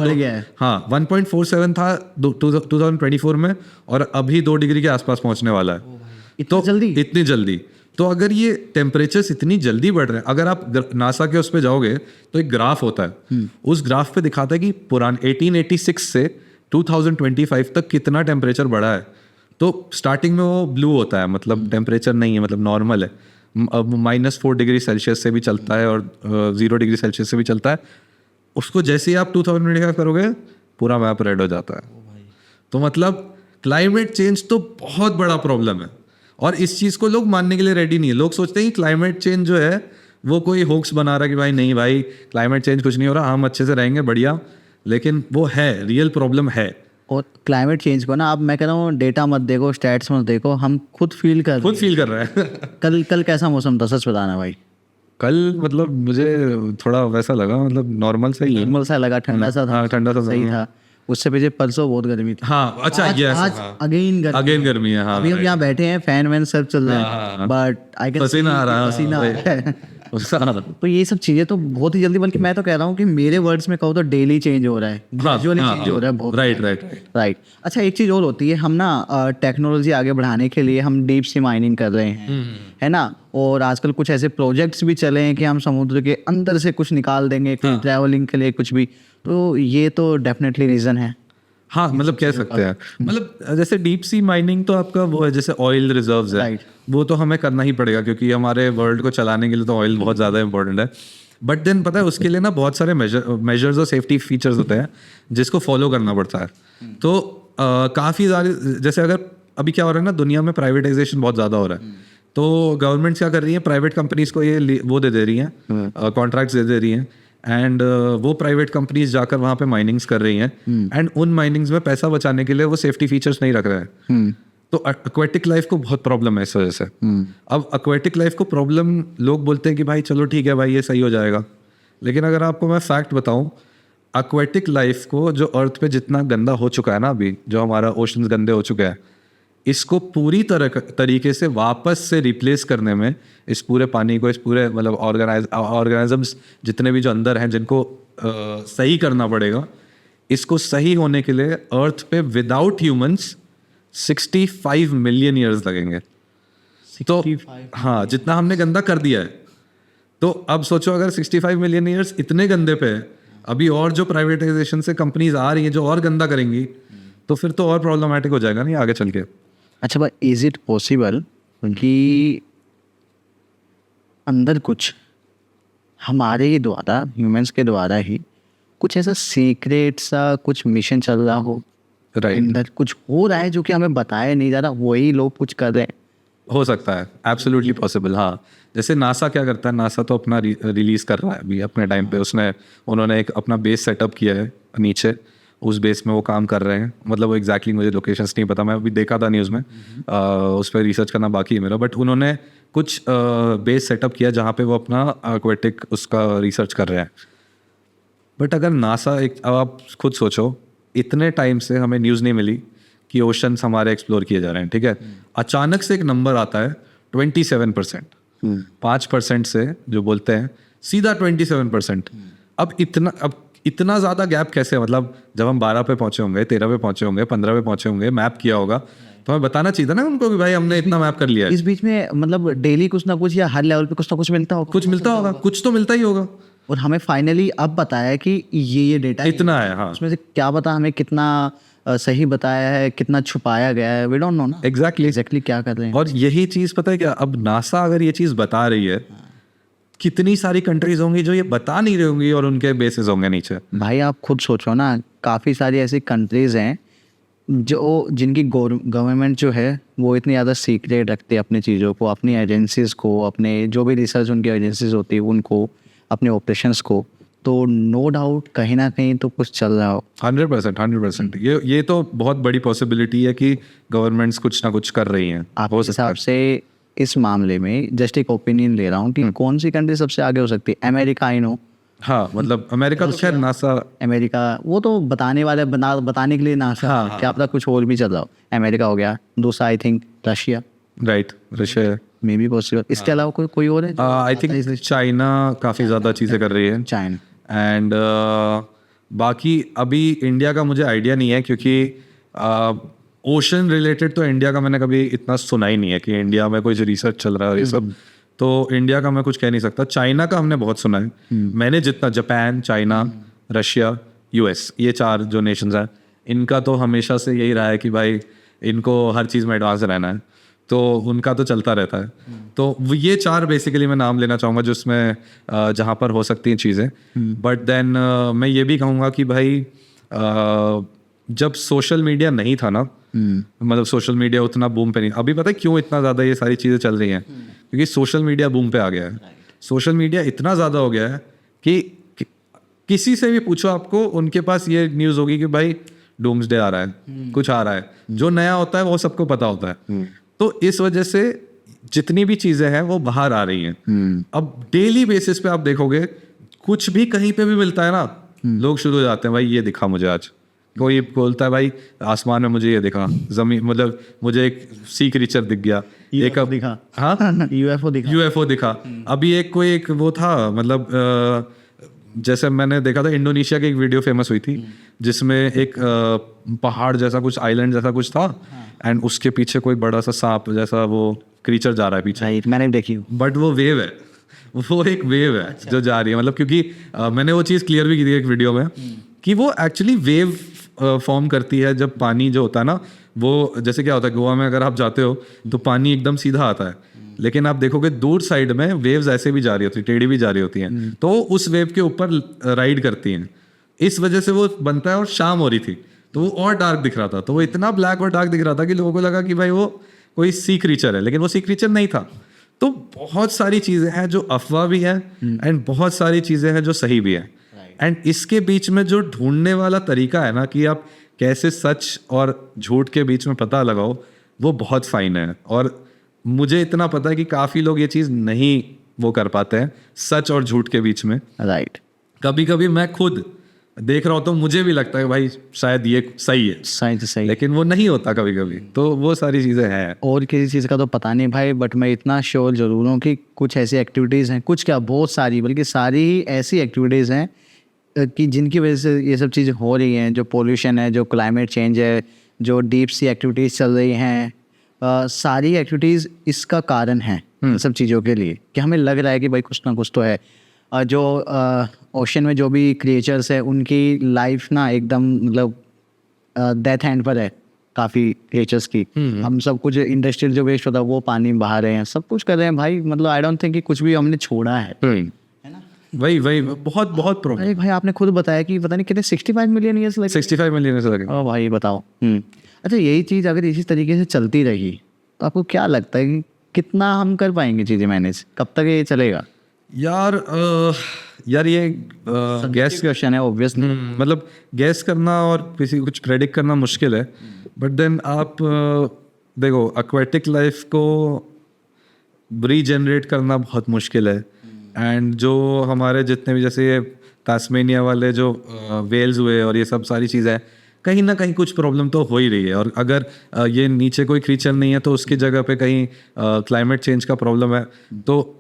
हाँ 1.47 था 2024 में, और अभी 2 डिग्री के आसपास पहुंचने वाला है। इतनी जल्दी। तो अगर ये टेम्परेचर्स इतनी जल्दी बढ़ रहे हैं, अगर आप नासा के उस पर जाओगे तो एक ग्राफ होता है, उस ग्राफ पे दिखाता है कि पुरान 1886 से 2025 तक कितना टेम्परेचर बढ़ा है। तो स्टार्टिंग में वो ब्लू होता है, मतलब टेम्परेचर नहीं है, मतलब नॉर्मल है, अब -4 डिग्री सेल्सियस से भी चलता है और 0 डिग्री सेल्सियस से भी चलता है। उसको जैसे ही आप 2025 करोगे पूरा मैप रेड हो जाता है। तो मतलब क्लाइमेट चेंज तो बहुत बड़ा प्रॉब्लम है, और इस चीज़ को लोग मानने के लिए रेडी नहीं है। लोग सोचते हैं कि क्लाइमेट चेंज जो है वो कोई होक्स बना रहा है कि भाई नहीं भाई क्लाइमेट चेंज कुछ नहीं हो रहा, हम अच्छे से रहेंगे बढ़िया, लेकिन वो है, रियल प्रॉब्लम है। और क्लाइमेट चेंज को ना, अब मैं कह रहा हूँ डेटा मत देखो, स्टैट्स मत देखो, हम खुद फील कर रहे हैं। कल कैसा मौसम था, सच बताना भाई? कल मतलब मुझे थोड़ा वैसा लगा, मतलब नॉर्मल सा लगा, ठंडा सा था, ठंडा सा सही था। उससे पीछे परसों बहुत गर्मी थी। हाँ अच्छा, आज अगेन गर्मी है। हाँ, अभी हम यहाँ बैठे हैं, फैन वैन सब चल रहा है, बट आई कैन पसीना आ रहा है। तो ये सब चीजें तो बहुत ही जल्दी, बल्कि मैं तो कह रहा हूँ कि मेरे वर्ड्स में कहो तो डेली चेंज हो रहा है, ग्रेजुअली चेंज हो रहा है बहुत। राइट। अच्छा, एक चीज और होती है, हम ना टेक्नोलॉजी आगे बढ़ाने के लिए हम डीप सी माइनिंग कर रहे हैं, है ना, और आजकल कुछ ऐसे प्रोजेक्ट्स भी चले हैं कि हम समुद्र के अंदर से कुछ निकाल देंगे ट्रैवलिंग के लिए कुछ भी, तो ये तो डेफिनेटली रीजन है। हाँ, मतलब कह सकते हैं, मतलब जैसे डीप सी माइनिंग तो आपका वो है, जैसे ऑयल रिजर्व्स है, वो तो हमें करना ही पड़ेगा क्योंकि हमारे वर्ल्ड को चलाने के लिए तो ऑयल बहुत ज़्यादा इंपॉर्टेंट है। बट देन पता है उसके लिए ना बहुत सारे मेजर्स और सेफ्टी फीचर्स होते हैं जिसको फॉलो करना पड़ता है। तो काफ़ी ज़्यादा, जैसे अगर अभी क्या हो रहा है ना, दुनिया में प्राइवेटाइजेशन बहुत ज़्यादा हो रहा है, तो गवर्नमेंट क्या कर रही है, प्राइवेट कंपनीज को ये वो दे रही हैं, कॉन्ट्रैक्ट्स दे रही हैं, एंड वो प्राइवेट कंपनीज जाकर वहाँ पे माइनिंग्स कर रही हैं, एंड उन माइनिंग्स में पैसा बचाने के लिए वो सेफ्टी फीचर्स नहीं रख रहे हैं। तो एक्वेटिक लाइफ को बहुत प्रॉब्लम है इस वजह से। अब एक्वेटिक लाइफ को प्रॉब्लम, लोग बोलते हैं कि भाई चलो ठीक है भाई ये सही हो जाएगा, लेकिन अगर आपको मैं फैक्ट बताऊं, एक्वेटिक लाइफ को जो अर्थ पे जितना गंदा हो चुका है ना अभी, जो हमारा ओशंस गंदे हो चुके हैं, इसको पूरी तरीके से वापस से रिप्लेस करने में, इस पूरे पानी को, इस पूरे मतलब ऑर्गेनिजम्स जितने भी जो अंदर हैं जिनको सही करना पड़ेगा, इसको सही होने के लिए अर्थ पे विदाउट ह्यूमंस 65 मिलियन ईयर्स लगेंगे। तो हाँ, जितना हमने गंदा कर दिया है, तो अब सोचो अगर 65 मिलियन ईयर्स इतने गंदे पे है, अभी और जो प्राइवेटाइजेशन से कंपनीज आ रही हैं जो और गंदा करेंगी, तो फिर तो और प्रॉब्लमेटिक हो जाएगा नहीं आगे चल के। अच्छा भाई, इज इट पॉसिबल कि अंदर कुछ हमारे ही द्वारा, ह्यूमंस के द्वारा ही कुछ ऐसा सीक्रेट सा कुछ मिशन चल रहा हो, अंदर कुछ हो रहा है जो कि हमें बताया नहीं जा रहा, वही लोग कुछ कर रहे हैं? हो सकता है, एब्सोल्युटली पॉसिबल। हाँ, जैसे नासा क्या करता है, नासा तो अपना रिलीज कर रहा है अभी अपने टाइम पे, उन्होंने एक अपना बेस सेटअप किया है नीचे, उस बेस में वो काम कर रहे हैं। मतलब वो एग्जैक्टली मुझे लोकेशंस नहीं पता, मैं अभी देखा था न्यूज़ में, उस पर रिसर्च करना बाकी है मेरा, बट उन्होंने कुछ बेस सेटअप किया जहाँ पे वो अपना एक्वेटिक उसका रिसर्च कर रहे हैं। बट अगर नासा अब आप खुद सोचो, इतने टाइम से हमें न्यूज़ नहीं मिली कि ओशंस हमारे एक्सप्लोर किए जा रहे हैं, ठीक है, अचानक से एक नंबर आता है 27%, 5% से जो बोलते हैं सीधा 27%। अब इतना ज़्यादा गैप कैसे? मतलब जब हम 12 पे पहुंचे होंगे, 13 पे पहुंचे होंगे, 15 पे पहुंचे होंगे, मैप किया होगा, तो हमें बताना चाहिए था ना उनको कि भाई हमने इतना मैप कर लिया है। इस बीच में मतलब डेली कुछ ना कुछ या हर लेवल पे कुछ ना कुछ मिलता होगा, कुछ तो मिलता ही होगा, और हमें फाइनली अब बताया कि ये डेटा इतना है। हाँ, उसमें से क्या पता हमें कितना सही बताया है, कितना छुपाया गया है, वी डोंट नो ना एग्जैक्टली क्या कर रहे हैं। और यही चीज़ पता है क्या, अब नासा अगर ये चीज़ बता रही है, कितनी सारी कंट्रीज होंगी जो ये बता नहीं रही होंगी और उनके बेसिस होंगे नीचे। भाई आप खुद सोचो ना, काफ़ी सारी ऐसी कंट्रीज हैं जो जिनकी गवर्नमेंट जो है वो इतनी ज़्यादा सीक्रेट रखते हैं अपनी चीज़ों को, अपनी एजेंसीज को, अपने जो भी रिसर्च उनकी एजेंसीज होती है उनको, अपने ऑपरेशंस को, तो नो डाउट कहीं ना कहीं तो कुछ चल रहा हो। 100%। ये तो बहुत बड़ी पॉसिबिलिटी है कि गवर्नमेंट्स कुछ ना कुछ कर रही हैं। आपके हिसाब से इस मामले में जस्ट एक ओपिनियन ले रहा हूँ कि कौन सी कंट्री सबसे आगे हो सकती है? America, I know. हाँ, मतलब अमेरिका तो खैर नासा, अमेरिका वो तो बताने वाले बताने के लिए नासा, क्या पता कुछ और भी चल रहा हो। अमेरिका हो गया, दूसरा I think Russia, right, Russia may be possible. इसके अलावा कोई और है? आई थिंक चाइना काफ़ी ज़्यादा चीज़ें कर रही है, चाइना, एंड बाकी अभी इंडिया का मुझे आइडिया नहीं है, क्योंकि ओशन रिलेटेड तो इंडिया का मैंने कभी इतना सुना ही नहीं है कि इंडिया में कोई जो रिसर्च चल रहा है ये सब, तो इंडिया का मैं कुछ कह नहीं सकता। चाइना का हमने बहुत सुना है, मैंने जितना, जापान, चाइना, रशिया, यूएस, ये 4 जो नेशंस हैं, इनका तो हमेशा से यही रहा है कि भाई इनको हर चीज़ में एडवांस रहना है, तो उनका तो चलता रहता है। तो ये 4 बेसिकली मैं नाम लेना चाहूँगा जिसमें जहाँ पर हो सकती हैं चीज़ें। बट देन मैं ये भी कहूँगा कि भाई जब सोशल मीडिया नहीं था ना, मतलब सोशल मीडिया उतना बूम पे नहीं, अभी पता है क्यों इतना ज़्यादा ये सारी चीज़ें चल रही हैं? क्योंकि सोशल मीडिया बूम पे आ गया है। सोशल मीडिया इतना ज़्यादा हो गया है कि किसी से भी पूछो आपको, उनके पास ये न्यूज़ होगी कि भाई डूम्सडे आ रहा है, कुछ आ रहा है, जो नया होता है वो सबको पता होता है। तो इस वजह से जितनी भी चीज़ें हैं वो बाहर आ रही हैं। अब डेली बेसिस पे आप देखोगे, कुछ भी कहीं पे भी मिलता है ना, लोग शुरू हो जाते हैं भाई ये दिखा मुझे आज, कोई बोलता है भाई आसमान में मुझे ये दिखा, जमीन मतलब मुझे एक सी क्रीचर दिख गया, एक अब दिखा, हाँ यूएफओ दिखा। अभी एक कोई एक वो था मतलब जैसे मैंने देखा था इंडोनेशिया की एक वीडियो फेमस हुई थी जिसमें एक पहाड़ जैसा कुछ आइलैंड जैसा कुछ था एंड उसके पीछे कोई बड़ा सा सांप जैसा वो क्रीचर जा रहा है पीछे। राइट, मैंने देखी। बट वो वेव है, वो एक वेव है जो जा रही है, मतलब क्योंकि मैंने वो चीज़ क्लियर भी की थी एक वीडियो में कि वो एक्चुअली वेव फॉर्म करती है जब पानी जो होता है ना वो, जैसे क्या होता है गोवा में अगर आप जाते हो तो पानी एकदम सीधा आता है, लेकिन आप देखोगे दूर साइड में वेव्स ऐसे भी जा रही होती है, टेढ़ी भी जा रही होती हैं, तो उस वेव के ऊपर राइड करती हैं, इस वजह से वो बनता है। और शाम हो रही थी तो वो और डार्क दिख रहा था, तो वो इतना ब्लैक और डार्क दिख रहा था कि लोगों को लगा कि भाई वो कोई सी क्रीचर है, लेकिन वो सी क्रीचर नहीं था। तो बहुत सारी चीज़ें हैं जो अफवाह भी है एंड बहुत सारी चीज़ें हैं जो सही भी है, एंड इसके बीच में जो ढूंढने वाला तरीका है ना कि आप कैसे सच और झूठ के बीच में पता लगाओ, वो बहुत फाइन है। और मुझे इतना पता है कि काफ़ी लोग ये चीज़ नहीं वो कर पाते हैं सच और झूठ के बीच में। राइट, कभी कभी मैं खुद देख रहा होता हूँ, मुझे भी लगता है भाई शायद ये सही है, सही, लेकिन वो नहीं होता कभी कभी। तो वो सारी चीज़ें हैं। और किसी चीज़ का तो पता नहीं भाई, बट मैं इतना श्योर जरूर हूँ कि कुछ ऐसी एक्टिविटीज़ हैं, कुछ क्या बहुत सारी, बल्कि सारी ही ऐसी एक्टिविटीज़ हैं कि जिनकी वजह से ये सब चीज़ें हो रही हैं। जो पोल्यूशन है, जो क्लाइमेट चेंज है, जो डीप सी एक्टिविटीज़ चल रही हैं, सारी एक्टिविटीज़ इसका कारण है इन सब चीज़ों के लिए, कि हमें लग रहा है कि भाई कुछ ना कुछ तो है। जो ओशन में जो भी क्रिएचर्स है उनकी लाइफ ना एकदम मतलब डेथ हैंड पर है काफ़ी क्रिएचर्स की। हम सब कुछ इंडस्ट्रियल जो वेस्ट होता है वो पानी में बहा रहे हैं, सब कुछ कर रहे हैं भाई। मतलब आई डोंट थिंक कि कुछ भी हमने छोड़ा है ना। वही बहुत बहुत प्रॉब्लम। अरे भाई आपने खुद बताया कि पता नहीं कितने 65 मिलियन ईयर्स लगे। 65 मिलियन से लगे। ओ भाई बताओ। अच्छा, यही चीज़ अगर इसी तरीके से चलती रही तो आपको क्या लगता है कि कितना हम कर पाएंगे चीज़ें मैनेज, कब तक ये चलेगा? यार ये गैस क्वेश्चन है ऑब्वियसली। मतलब गैस करना और किसी कुछ प्रेडिक्ट करना मुश्किल है, बट देन आप देखो एक्वेटिक लाइफ को रीजनरेट करना बहुत मुश्किल है। एंड जो हमारे जितने भी जैसे ये तास्मेनिया वाले जो वेल्स हुए और ये सब सारी चीज़ें, कहीं ना कहीं कुछ प्रॉब्लम तो हो ही रही है। और अगर ये नीचे कोई क्रीचर नहीं है तो उसकी जगह पे कहीं क्लाइमेट चेंज का प्रॉब्लम है, तो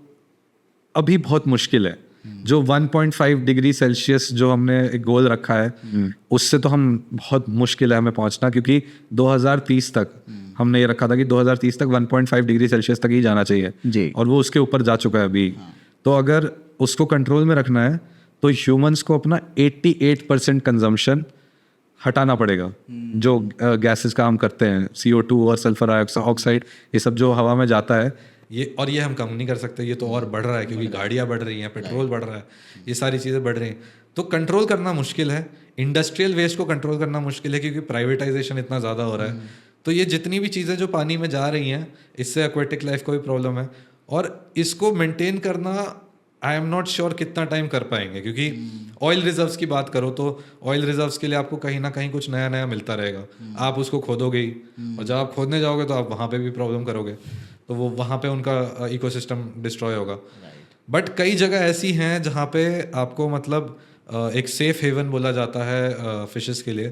अभी बहुत मुश्किल है। जो 1.5 डिग्री सेल्सियस जो हमने एक गोल रखा है उससे तो हम बहुत मुश्किल है हमें पहुंचना, क्योंकि 2030 तक हमने ये रखा था कि 2030 तक 1.5 डिग्री सेल्सियस तक ही जाना चाहिए जी। और वो उसके ऊपर जा चुका है अभी। तो अगर उसको कंट्रोल में रखना है तो ह्यूमंस को अपना 88% कंजम्पशन हटाना पड़ेगा। जो गैसेस का हम करते हैं, CO2 और सल्फर ऑक्साइड, ये सब जो हवा में जाता है, ये हम कम नहीं कर सकते, ये तो और बढ़ रहा है क्योंकि गाड़ियाँ बढ़ रही हैं, पेट्रोल बढ़ रहा है, ये सारी चीज़ें बढ़ रही हैं। तो कंट्रोल करना मुश्किल है। इंडस्ट्रियल वेस्ट को कंट्रोल करना मुश्किल है क्योंकि प्राइवेटाइजेशन इतना ज़्यादा हो रहा है। तो ये जितनी भी चीज़ें जो पानी में जा रही हैं, इससे एक्वेटिक लाइफ को भी प्रॉब्लम है। और इसको मेंटेन करना आई एम नॉट श्योर कितना टाइम कर पाएंगे, क्योंकि ऑयल रिजर्व्स की बात करो तो ऑयल रिजर्व्स के लिए आपको कहीं ना कहीं कुछ नया नया मिलता रहेगा। आप उसको खोदोगे ही, और जब आप खोदने जाओगे तो आप वहाँ पे भी प्रॉब्लम करोगे, तो वो वहाँ पे उनका इकोसिस्टम डिस्ट्रॉय होगा। बट कई जगह ऐसी हैं जहाँ पे आपको मतलब एक सेफ हेवन बोला जाता है फिशेस के लिए।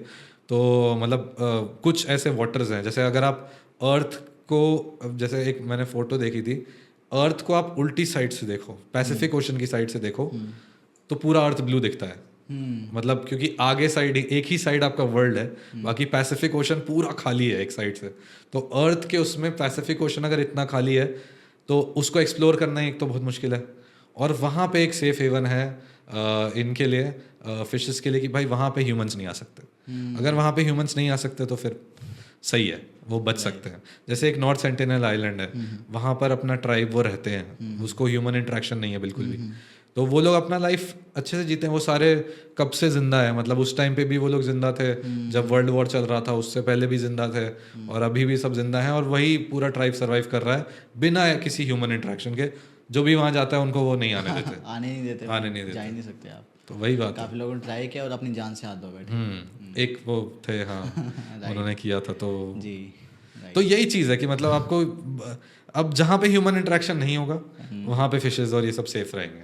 तो मतलब कुछ ऐसे वाटर्स हैं, जैसे अगर आप अर्थ को, जैसे एक मैंने फोटो देखी थी, अर्थ को आप उल्टी साइड से देखो, पैसिफिक ओशन की साइड से देखो, तो पूरा अर्थ ब्लू दिखता है। मतलब क्योंकि आगे साइड एक ही साइड आपका वर्ल्ड है, बाकी पैसिफिक ओशन पूरा खाली है एक साइड से। तो अर्थ के उसमें पैसिफिक ओशन अगर इतना खाली है तो उसको एक्सप्लोर करना एक तो बहुत मुश्किल है। और वहाँ पे एक सेफ हेवन है इनके लिए, फिशेस के लिए, कि भाई वहाँ पे ह्यूमंस नहीं आ सकते। अगर वहाँ पे ह्यूमंस नहीं आ सकते तो फिर सही है, वो बच सकते हैं। जैसे एक नॉर्थ सेंटिनल आइलैंड है, वहाँ पर अपना ट्राइब वो रहते हैं, उसको ह्यूमन इंटरेक्शन नहीं है बिल्कुल भी, तो वो लोग अपना लाइफ अच्छे से जीते हैं। वो सारे कब से जिंदा है, मतलब उस टाइम पे भी वो लोग जिंदा थे जब वर्ल्ड वॉर चल रहा था, उससे पहले भी जिंदा थे, और अभी भी सब जिंदा हैं। और वही पूरा ट्राइब सर्वाइव कर रहा है बिना किसी ह्यूमन इंटरेक्शन के। जो भी वहाँ जाता है उनको वो नहीं आने देते, आने नहीं देते, जा ही नहीं सकते आप। तो वही बात, काफी लोगों ने ट्राई किया और अपनी जान से हाथ धो बैठे। एक वो थे हाँ उन्होंने किया था तो जी। तो यही चीज़ है कि मतलब आपको अब जहाँ पे ह्यूमन इंटरेक्शन नहीं होगा वहाँ पे फिशेज और ये सब सेफ रहेंगे,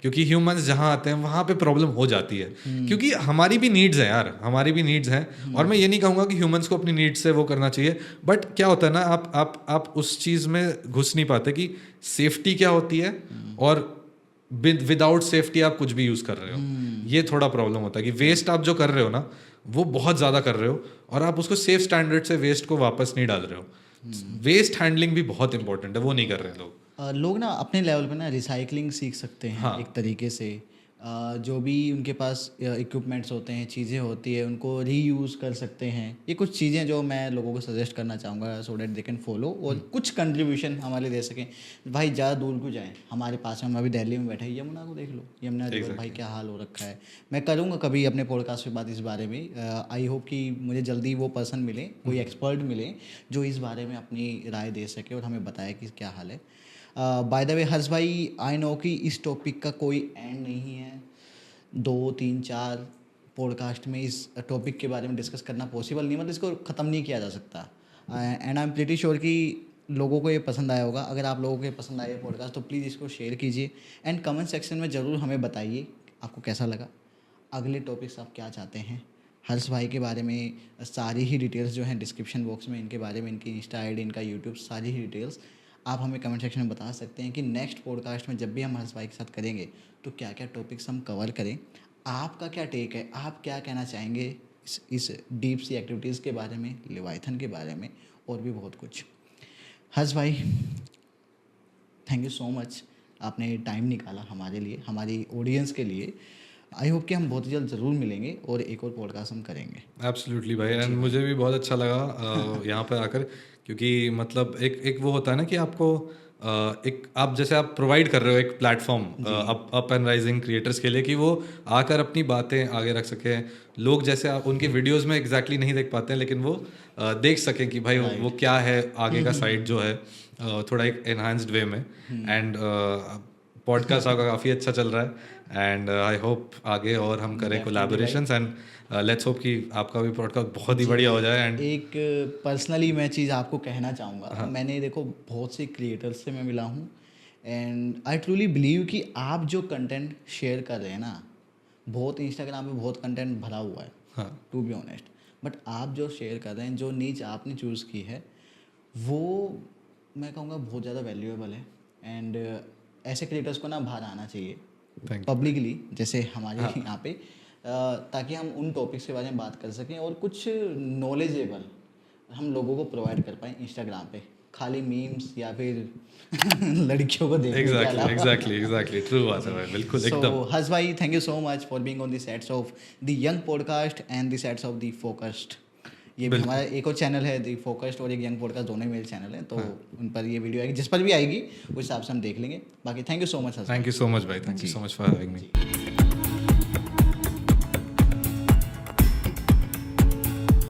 क्योंकि ह्यूमंस जहाँ आते हैं वहाँ पे प्रॉब्लम हो जाती है, क्योंकि हमारी भी नीड्स हैं यार, हमारी भी नीड्स हैं। और मैं ये नहीं कहूँगा कि ह्यूमंस को अपनी नीड्स से वो करना चाहिए, बट क्या होता है ना, आप उस चीज़ में घुस नहीं पाते कि सेफ्टी क्या होती है और विदाउट सेफ्टी आप कुछ भी यूज़ कर रहे हो। ये थोड़ा प्रॉब्लम होता है कि वेस्ट आप जो कर रहे हो ना वो बहुत ज़्यादा कर रहे हो और आप उसको सेफ स्टैंडर्ड से वेस्ट को वापस नहीं डाल रहे हो। वेस्ट हैंडलिंग भी बहुत इंपॉर्टेंट है, वो नहीं कर रहे हैं लोग। लोग ना अपने लेवल पे ना रिसाइकलिंग सीख सकते हैं। हाँ। एक तरीके से जो भी उनके पास इक्विपमेंट्स होते हैं, चीज़ें होती है, उनको रीयूज़ कर सकते हैं। ये कुछ चीज़ें जो मैं लोगों को सजेस्ट करना चाहूँगा so that they can follow और कुछ कंट्रीब्यूशन हमारे लिए दे सकें। भाई ज़्यादा दूर क्यों जाएँ, हमारे पास में, हम अभी दिल्ली में बैठे हैं, यमुना को देख लो, यमुना रिवर भाई क्या हाल हो रखा है। मैं करूँगा कभी अपने पॉडकास्ट पे बात इस बारे में। आई होप कि मुझे जल्दी वो पर्सन मिले, कोई एक्सपर्ट मिले जो इस बारे में अपनी राय दे सके और हमें बताए कि क्या हाल है। बाय द वे हर्ष भाई, आई नो कि इस टॉपिक का कोई एंड नहीं है। 2, 3, 4 पॉडकास्ट में इस टॉपिक के बारे में डिस्कस करना पॉसिबल नहीं, मतलब इसको ख़त्म नहीं किया जा सकता। And I am pretty sure कि लोगों को ये पसंद आया होगा। अगर आप लोगों को ये पसंद आया पॉडकास्ट तो प्लीज़ इसको शेयर कीजिए एंड कमेंट सेक्शन में ज़रूर हमें बताइए आपको कैसा लगा, अगले टॉपिक्स आप क्या चाहते हैं। हर्ष भाई के बारे में सारी ही डिटेल्स जो हैं डिस्क्रिप्शन बॉक्स में, इनके बारे में, इनकी इंस्टा आईडी, इनका यूट्यूब, सारी ही डिटेल्स आप हमें कमेंट सेक्शन में बता सकते हैं कि नेक्स्ट पॉडकास्ट में जब भी हम हर्ष भाई के साथ करेंगे तो क्या क्या टॉपिक्स हम कवर करें। आपका क्या टेक है, आप क्या कहना चाहेंगे इस डीप सी एक्टिविटीज़ के बारे में, लेवाइथन के बारे में और भी बहुत कुछ। हर्ष भाई थैंक यू सो मच, आपने टाइम निकाला हमारे लिए, हमारी ऑडियंस के लिए। आई होप कि हम बहुत जल्द ज़रूर मिलेंगे और एक और पॉडकास्ट हम करेंगे। एब्सोल्युटली भाई, एंड मुझे भी बहुत अच्छा लगा यहाँ पर आकर, क्योंकि मतलब एक वो होता है ना कि आपको एक आप जैसे आप प्रोवाइड कर रहे हो एक platform up and rising creators के लिए कि वो आकर अपनी बातें आगे रख सकें। लोग जैसे आप उनके वीडियोस में एग्जैक्टली नहीं देख पाते हैं, लेकिन वो देख सकें कि भाई वो क्या है आगे का साइड जो है, थोड़ा एक एनहांस्ड वे में। एंड पॉडकास्ट आपका काफ़ी अच्छा चल रहा है एंड आई होप आगे और हम करें कोलैबोरेशंस एंड लेट्स होप कि आपका भी पॉडकास्ट बहुत ही बढ़िया हो जाए। एंड एक पर्सनली मैं चीज़ आपको कहना चाहूँगा, मैंने देखो बहुत से क्रिएटर्स से मैं मिला हूँ एंड आई ट्रूली बिलीव कि आप जो कंटेंट शेयर कर रहे हैं ना, बहुत इंस्टाग्राम पे बहुत कंटेंट भरा हुआ है टू बी ऑनेस्ट, बट आप जो शेयर कर रहे हैं, जो नीच आपने चूज़ की है, वो मैं कहूँगा बहुत ज़्यादा वैल्यूएबल है। एंड ऐसे क्रिएटर्स को ना बाहर आना चाहिए पब्लिकली, जैसे हमारे यहाँ पे, ताकि हम उन टॉपिक्स के बारे में बात कर सकें और कुछ नॉलेजेबल हम लोगों को प्रोवाइड कर पाएँ इंस्टाग्राम पे, खाली मीम्स या फिर लड़कियों को देखने के अलावा। एग्जैक्टली ट्रू बात है भाई, बिल्कुल एकदम। हर्ष भाई thank you so much for being on the sets of the young podcast and the sets of the focused. ये भी हमारा एक और चैनल है द फोकस्ड और एक यंग पॉडकास्ट, दोनों ही मेरे चैनल हैं, तो उन पर ये वीडियो आएगी, जिस पर भी आएगी उस हिसाब से हम देख लेंगे। बाकी thank you so much. Thank you so much भाई, thank you so much for having me.